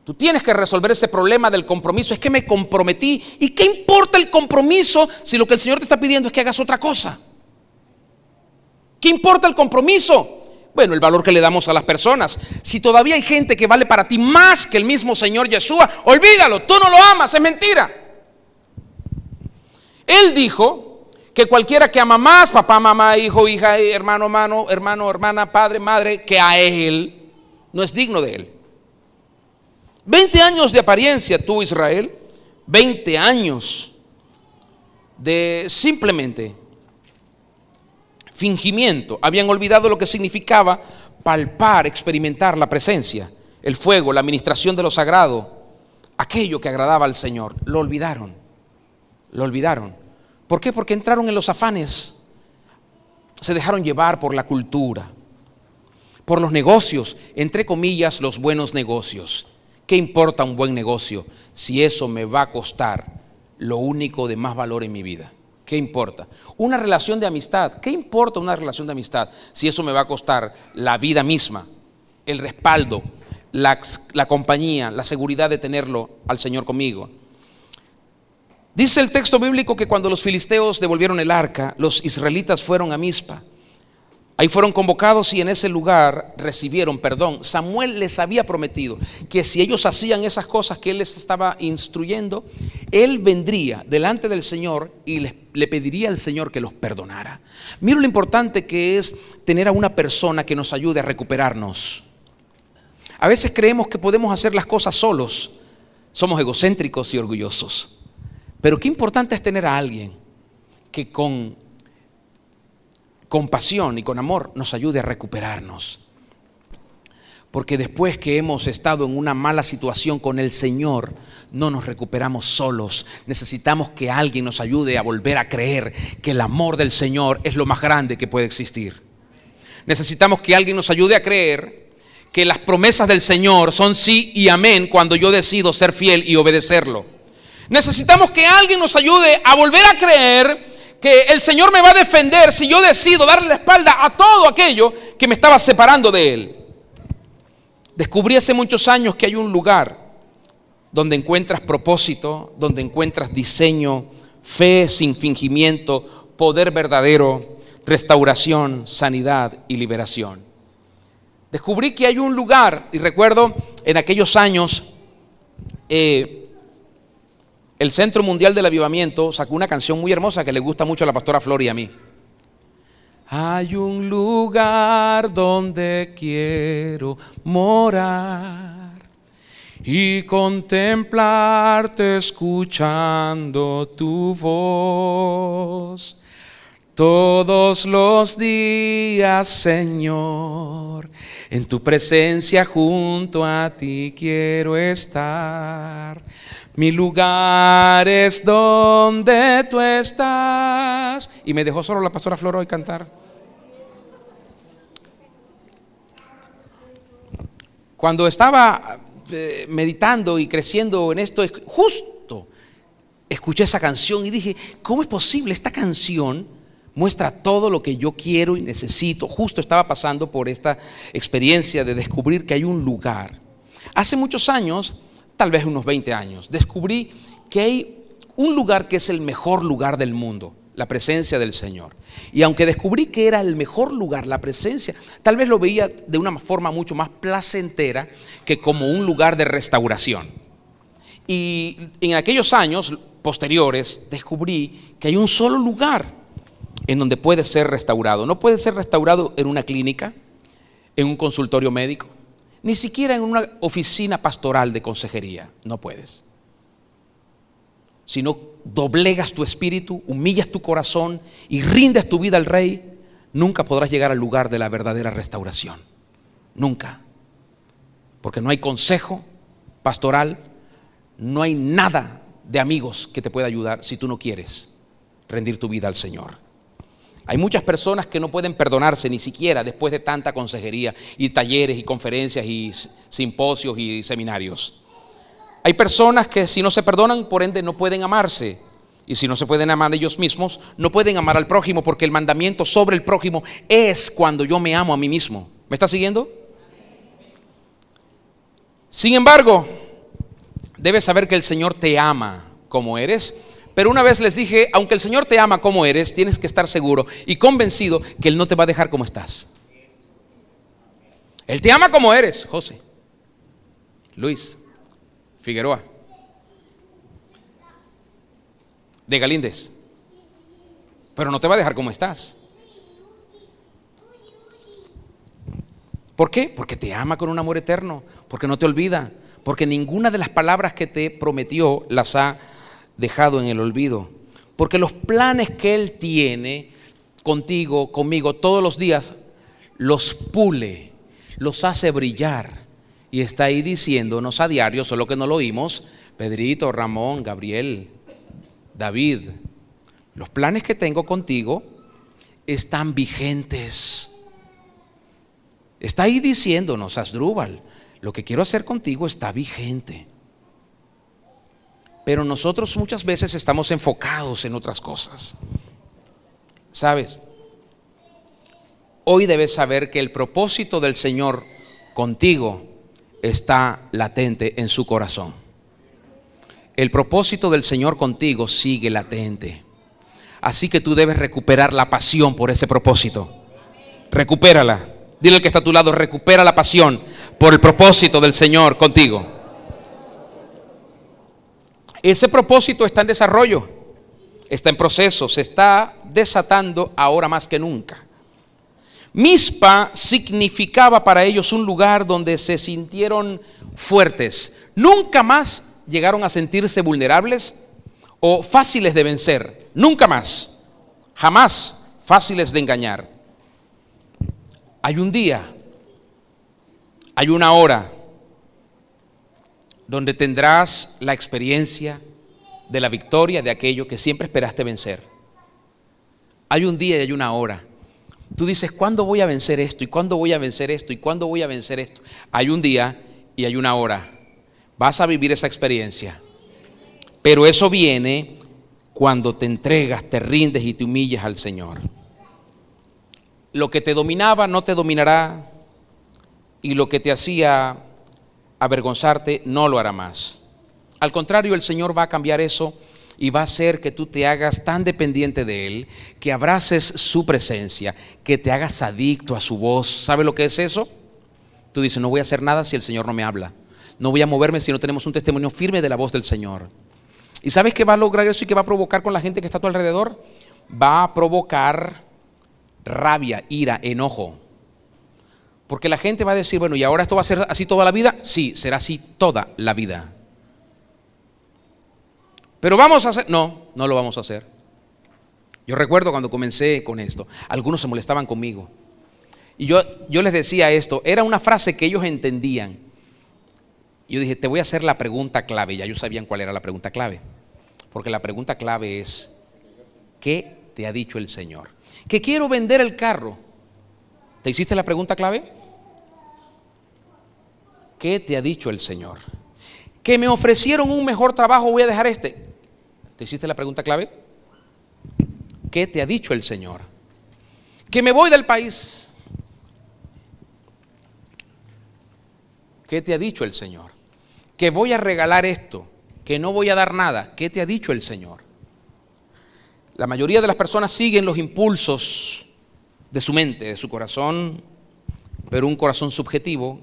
Tú tienes que resolver ese problema del compromiso. Es que me comprometí. ¿Y qué importa el compromiso si lo que el Señor te está pidiendo es que hagas otra cosa? ¿Qué importa el compromiso? Bueno, el valor que le damos a las personas. Si todavía hay gente que vale para ti más que el mismo Señor Yeshua, olvídalo, tú no lo amas, es mentira. Él dijo que cualquiera que ama más, papá, mamá, hijo, hija, hermano, hermana, padre, madre, que a Él, no es digno de Él. 20 años de apariencia tú, Israel, 20 años de simplemente fingimiento. Habían olvidado lo que significaba palpar, experimentar la presencia, el fuego, la administración de lo sagrado, aquello que agradaba al Señor. Lo olvidaron, lo olvidaron. ¿Por qué? Porque entraron en los afanes, se dejaron llevar por la cultura, por los negocios, entre comillas, los buenos negocios. ¿Qué importa un buen negocio si eso me va a costar lo único de más valor en mi vida? ¿Qué importa? Una relación de amistad. ¿Qué importa una relación de amistad si eso me va a costar la vida misma, el respaldo, la compañía, la seguridad de tenerlo al Señor conmigo? Dice el texto bíblico que cuando los filisteos devolvieron el arca, los israelitas fueron a Mizpa. Ahí fueron convocados y en ese lugar recibieron perdón. Samuel les había prometido que si ellos hacían esas cosas que él les estaba instruyendo, él vendría delante del Señor y le pediría al Señor que los perdonara. Mira lo importante que es tener a una persona que nos ayude a recuperarnos. A veces creemos que podemos hacer las cosas solos. Somos egocéntricos y orgullosos. Pero qué importante es tener a alguien que con compasión y con amor nos ayude a recuperarnos. Porque después que hemos estado en una mala situación con el Señor, no nos recuperamos solos. Necesitamos que alguien nos ayude a volver a creer que el amor del Señor es lo más grande que puede existir. Necesitamos que alguien nos ayude a creer que las promesas del Señor son sí y amén cuando yo decido ser fiel y obedecerlo. Necesitamos que alguien nos ayude a volver a creer que el Señor me va a defender si yo decido darle la espalda a todo aquello que me estaba separando de Él. Descubrí hace muchos años que hay un lugar donde encuentras propósito, donde encuentras diseño, fe sin fingimiento, poder verdadero, restauración, sanidad y liberación. Descubrí que hay un lugar, y recuerdo en aquellos años, el Centro Mundial del Avivamiento sacó una canción muy hermosa que le gusta mucho a la pastora Flor y a mí. Hay un lugar donde quiero morar y contemplarte escuchando tu voz todos los días, Señor. En tu presencia junto a ti quiero estar. Mi lugar es donde tú estás. Y me dejó solo la pastora Flor hoy cantar. Cuando estaba meditando y creciendo en esto, justo escuché esa canción y dije, ¿cómo es posible? Esta canción muestra todo lo que yo quiero y necesito. Justo estaba pasando por esta experiencia de descubrir que hay un lugar. Hace muchos años, tal vez unos 20 años, descubrí que hay un lugar que es el mejor lugar del mundo, la presencia del Señor. Y aunque descubrí que era el mejor lugar, la presencia, tal vez lo veía de una forma mucho más placentera que como un lugar de restauración. Y en aquellos años posteriores descubrí que hay un solo lugar en donde puede ser restaurado. No puede ser restaurado en una clínica, en un consultorio médico, ni siquiera en una oficina pastoral de consejería. No puedes. Si no doblegas tu espíritu, humillas tu corazón y rindes tu vida al Rey, nunca podrás llegar al lugar de la verdadera restauración. Nunca. Porque no hay consejo pastoral, no hay nada de amigos que te pueda ayudar si tú no quieres rendir tu vida al Señor. Hay muchas personas que no pueden perdonarse ni siquiera después de tanta consejería y talleres y conferencias y simposios y seminarios. Hay personas que si no se perdonan, por ende no pueden amarse. Y si no se pueden amar ellos mismos, no pueden amar al prójimo, porque el mandamiento sobre el prójimo es cuando yo me amo a mí mismo. ¿Me está siguiendo? Sin embargo, debes saber que el Señor te ama como eres. Pero una vez les dije, aunque el Señor te ama como eres, tienes que estar seguro y convencido que Él no te va a dejar como estás. Él te ama como eres, José, Luis, Figueroa, de Galíndez, pero no te va a dejar como estás. ¿Por qué? Porque te ama con un amor eterno, porque no te olvida, porque ninguna de las palabras que te prometió las ha dejado en el olvido, porque los planes que Él tiene contigo, conmigo, todos los días, los pule, los hace brillar, y está ahí diciéndonos a diario, solo que no lo oímos, Pedrito, Ramón, Gabriel, David, los planes que tengo contigo están vigentes. Está ahí diciéndonos, Asdrúbal, lo que quiero hacer contigo está vigente. Pero nosotros muchas veces estamos enfocados en otras cosas. ¿Sabes? Hoy debes saber que el propósito del Señor contigo está latente en su corazón. El propósito del Señor contigo sigue latente. Así que tú debes recuperar la pasión por ese propósito. Recupérala. Dile al que está a tu lado, recupera la pasión por el propósito del Señor contigo. Ese propósito está en desarrollo, está en proceso, se está desatando ahora más que nunca. Mizpa significaba para ellos un lugar donde se sintieron fuertes. Nunca más llegaron a sentirse vulnerables o fáciles de vencer. Nunca más, jamás fáciles de engañar. Hay un día, hay una hora donde tendrás la experiencia de la victoria de aquello que siempre esperaste vencer. Hay un día y hay una hora. Tú dices, ¿cuándo voy a vencer esto? ¿Y cuándo voy a vencer esto? ¿Y cuándo voy a vencer esto? Hay un día y hay una hora. Vas a vivir esa experiencia. Pero eso viene cuando te entregas, te rindes y te humillas al Señor. Lo que te dominaba no te dominará, y lo que te hacía avergonzarte no lo hará más. Al contrario, el Señor va a cambiar eso y va a hacer que tú te hagas tan dependiente de Él, que abraces su presencia, que te hagas adicto a su voz. ¿Sabe lo que es eso? Tú dices, no voy a hacer nada si el Señor no me habla. No voy a moverme si no tenemos un testimonio firme de la voz del Señor. ¿Y sabes qué va a lograr eso y qué va a provocar con la gente que está a tu alrededor? Va a provocar rabia, ira, enojo. Porque la gente va a decir, bueno, ¿y ahora esto va a ser así toda la vida? Sí, será así toda la vida. Pero vamos a hacer, no lo vamos a hacer. Yo recuerdo cuando comencé con esto, algunos se molestaban conmigo. Y yo les decía esto, era una frase que ellos entendían. Yo dije, te voy a hacer la pregunta clave. Ya ellos sabían cuál era la pregunta clave. Porque la pregunta clave es, ¿qué te ha dicho el Señor? Que quiero vender el carro. ¿Te hiciste la pregunta clave? ¿Qué te ha dicho el Señor? Que me ofrecieron un mejor trabajo, voy a dejar este. ¿Te hiciste la pregunta clave? ¿Qué te ha dicho el Señor? Que me voy del país. ¿Qué te ha dicho el Señor? Que voy a regalar esto, que no voy a dar nada. ¿Qué te ha dicho el Señor? La mayoría de las personas siguen los impulsos de su mente, de su corazón, pero un corazón subjetivo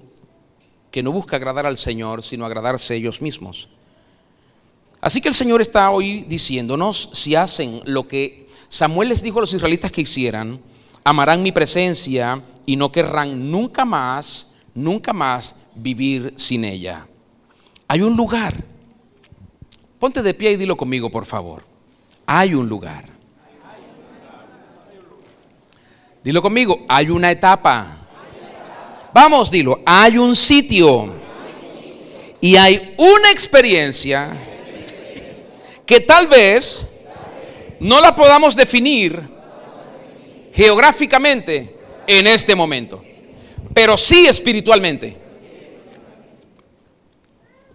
que no busca agradar al Señor, sino agradarse ellos mismos. Así que el Señor está hoy diciéndonos, si hacen lo que Samuel les dijo a los israelitas que hicieran, amarán mi presencia y no querrán nunca más vivir sin ella. Hay un lugar. Ponte de pie y dilo conmigo, por favor. Hay un lugar. Dilo conmigo, hay una etapa. Vamos, dilo, hay un sitio. Y hay una experiencia que tal vez no la podamos definir geográficamente en este momento, pero sí espiritualmente.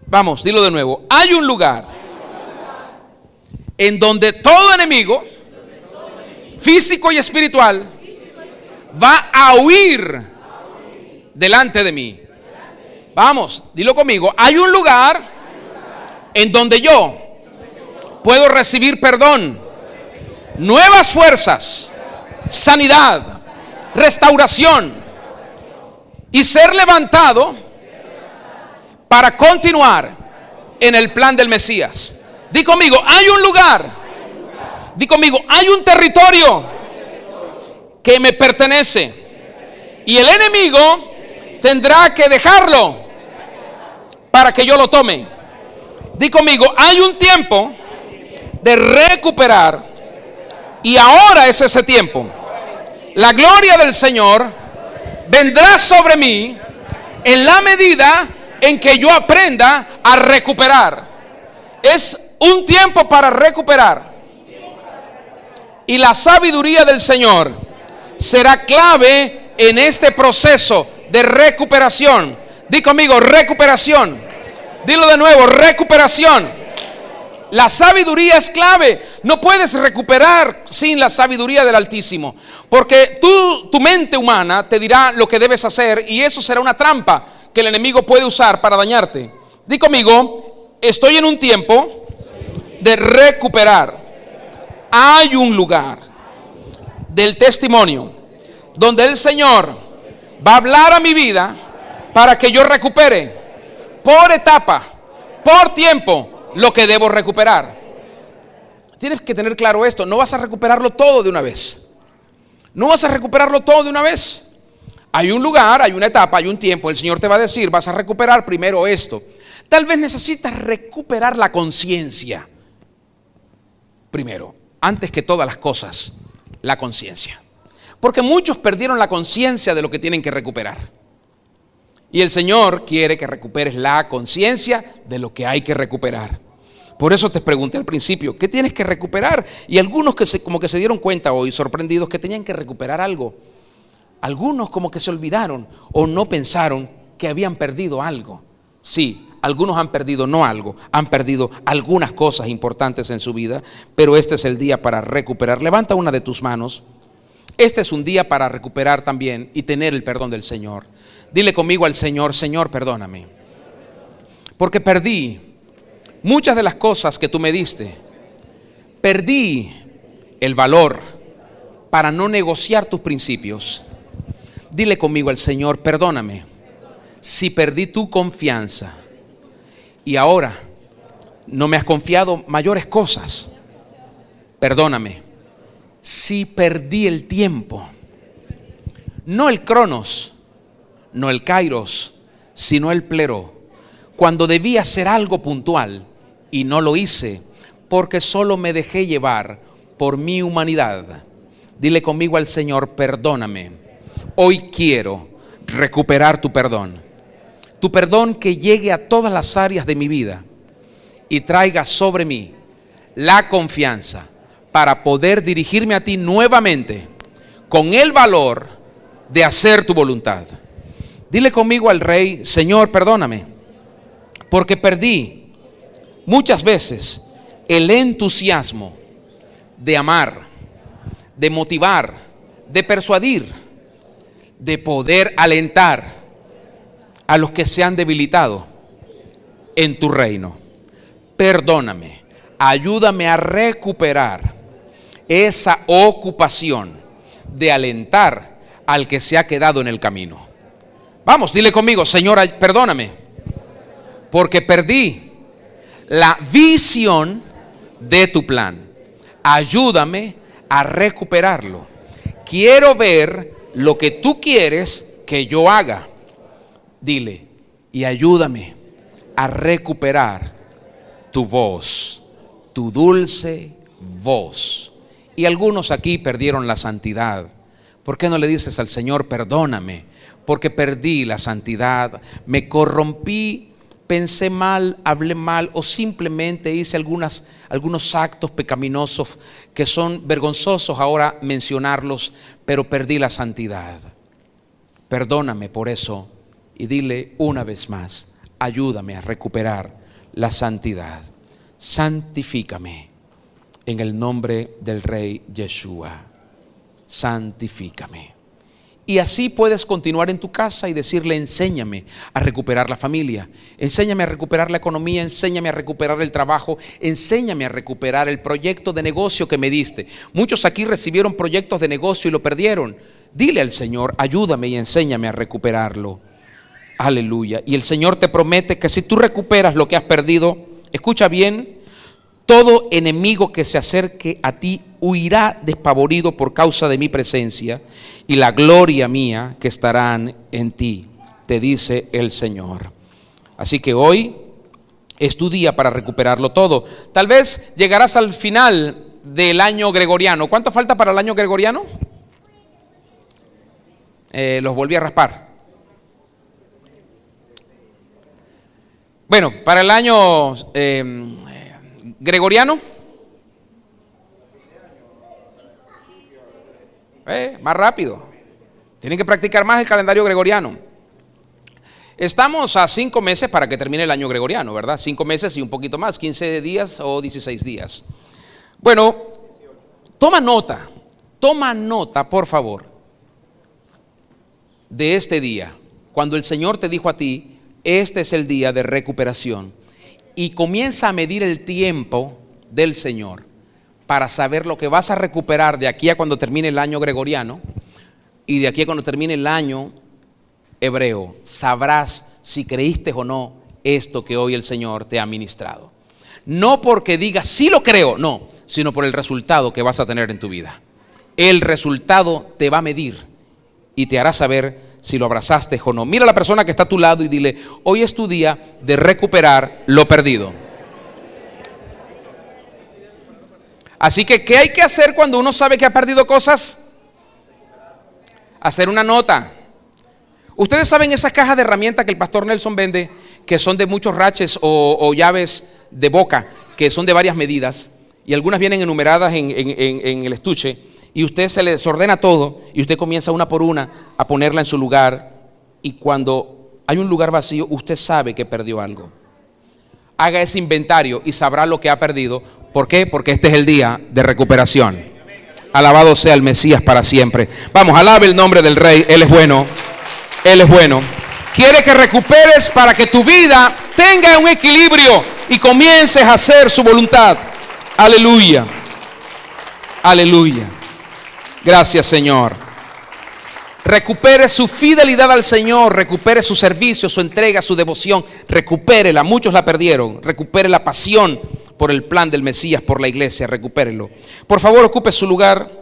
Vamos, dilo de nuevo. Hay un lugar en donde todo enemigo, físico y espiritual, va a huir delante de mí. Vamos, dilo conmigo. Hay un lugar en donde yo puedo recibir perdón, nuevas fuerzas, sanidad, restauración y ser levantado para continuar en el plan del Mesías. Di conmigo, hay un lugar. Di conmigo, hay un territorio que me pertenece y el enemigo tendrá que dejarlo para que yo lo tome. Di conmigo, hay un tiempo de recuperar y ahora es ese tiempo. La gloria del Señor vendrá sobre mí en la medida en que yo aprenda a recuperar. Es un tiempo para recuperar. Y la sabiduría del Señor será clave en este proceso de recuperación. Di conmigo, recuperación. Dilo de nuevo, recuperación. La sabiduría es clave. No puedes recuperar sin la sabiduría del Altísimo, porque tu mente humana te dirá lo que debes hacer y eso será una trampa que el enemigo puede usar para dañarte. Di conmigo, estoy en un tiempo de recuperar. Hay un lugar del testimonio donde el Señor va a hablar a mi vida para que yo recupere por etapa, por tiempo, lo que debo recuperar. Tienes que tener claro esto, no vas a recuperarlo todo de una vez. No vas a recuperarlo todo de una vez. Hay un lugar, hay una etapa, hay un tiempo. El Señor te va a decir, vas a recuperar primero esto. Tal vez necesitas recuperar la conciencia primero, antes que todas las cosas, la conciencia. Porque muchos perdieron la conciencia de lo que tienen que recuperar. Y el Señor quiere que recuperes la conciencia de lo que hay que recuperar. Por eso te pregunté al principio, ¿qué tienes que recuperar? Y algunos como que se dieron cuenta hoy, sorprendidos, que tenían que recuperar algo. Algunos como que se olvidaron o no pensaron que habían perdido algo. Sí, algunos han perdido no algo, han perdido algunas cosas importantes en su vida, pero este es el día para recuperar. Levanta una de tus manos. Este es un día para recuperar también y tener el perdón del Señor. Dile conmigo al Señor, Señor, perdóname. Porque perdí muchas de las cosas que tú me diste. Perdí el valor para no negociar tus principios. Dile conmigo al Señor, perdóname si perdí tu confianza y ahora no me has confiado mayores cosas. Perdóname si perdí el tiempo, no el cronos, no el kairos, sino el plero, cuando debía hacer algo puntual y no lo hice porque solo me dejé llevar por mi humanidad. Dile conmigo al Señor, perdóname. Hoy quiero recuperar tu perdón que llegue a todas las áreas de mi vida y traiga sobre mí la confianza para poder dirigirme a ti nuevamente con el valor de hacer tu voluntad. Dile conmigo al rey: Señor, perdóname, porque perdí muchas veces el entusiasmo de amar, de motivar, de persuadir, de poder alentar a los que se han debilitado en tu reino. Perdóname, ayúdame a recuperar esa ocupación de alentar al que se ha quedado en el camino. Vamos, dile conmigo: Señor, perdóname, porque perdí la visión de tu plan. Ayúdame a recuperarlo. Quiero ver lo que tú quieres que yo haga. Dile: y ayúdame a recuperar tu voz, tu dulce voz. Y algunos aquí perdieron la santidad. ¿Por qué no le dices al Señor: perdóname, porque perdí la santidad, me corrompí, pensé mal, hablé mal, o simplemente hice algunos actos pecaminosos que son vergonzosos ahora mencionarlos, pero perdí la santidad? Perdóname por eso, y dile una vez más: ayúdame a recuperar la santidad. Santifícame en el nombre del Rey Yeshua. Santifícame. Y así puedes continuar en tu casa y decirle: enséñame a recuperar la familia, enséñame a recuperar la economía, enséñame a recuperar el trabajo, enséñame a recuperar el proyecto de negocio que me diste. Muchos aquí recibieron proyectos de negocio y lo perdieron. Dile al Señor: ayúdame y enséñame a recuperarlo. Aleluya. Y el Señor te promete que si tú recuperas lo que has perdido, escucha bien, todo enemigo que se acerque a ti huirá despavorido por causa de mi presencia, y la gloria mía que estarán en ti, te dice el Señor. Así que hoy es tu día para recuperarlo todo. Tal vez llegarás al final del año gregoriano. ¿Cuánto falta para el año gregoriano? Los volví a raspar. Bueno, para el año gregoriano, más rápido. Tienen que practicar más el calendario gregoriano. Estamos a 5 meses para que termine el año gregoriano, ¿verdad? 5 meses y un poquito más, 15 días o 16 días. Bueno, toma nota, por favor, de este día. Cuando el Señor te dijo a ti: este es el día de recuperación. Y comienza a medir el tiempo del Señor para saber lo que vas a recuperar de aquí a cuando termine el año gregoriano y de aquí a cuando termine el año hebreo. Sabrás si creíste o no esto que hoy el Señor te ha ministrado. No porque digas sí lo creo, no, sino por el resultado que vas a tener en tu vida. El resultado te va a medir y te hará saber si lo abrazaste o no. Mira a la persona que está a tu lado y dile: hoy es tu día de recuperar lo perdido. Así que, ¿qué hay que hacer cuando uno sabe que ha perdido cosas? Hacer una nota. Ustedes saben esas cajas de herramientas que el pastor Nelson vende, que son de muchos raches o llaves de boca, que son de varias medidas, y algunas vienen enumeradas en el estuche, y usted se le desordena todo, y usted comienza una por una a ponerla en su lugar, y cuando hay un lugar vacío, usted sabe que perdió algo. Haga ese inventario y sabrá lo que ha perdido. ¿Por qué? Porque este es el día de recuperación. Alabado sea el Mesías para siempre. Vamos, alabe el nombre del Rey. Él es bueno. Él es bueno. Quiere que recuperes para que tu vida tenga un equilibrio y comiences a hacer su voluntad. Aleluya. Aleluya. Gracias, Señor. Recupere su fidelidad al Señor, recupere su servicio, su entrega, su devoción. Recupérela, muchos la perdieron. Recupere la pasión por el plan del Mesías, por la iglesia, recupérelo. Por favor, ocupe su lugar.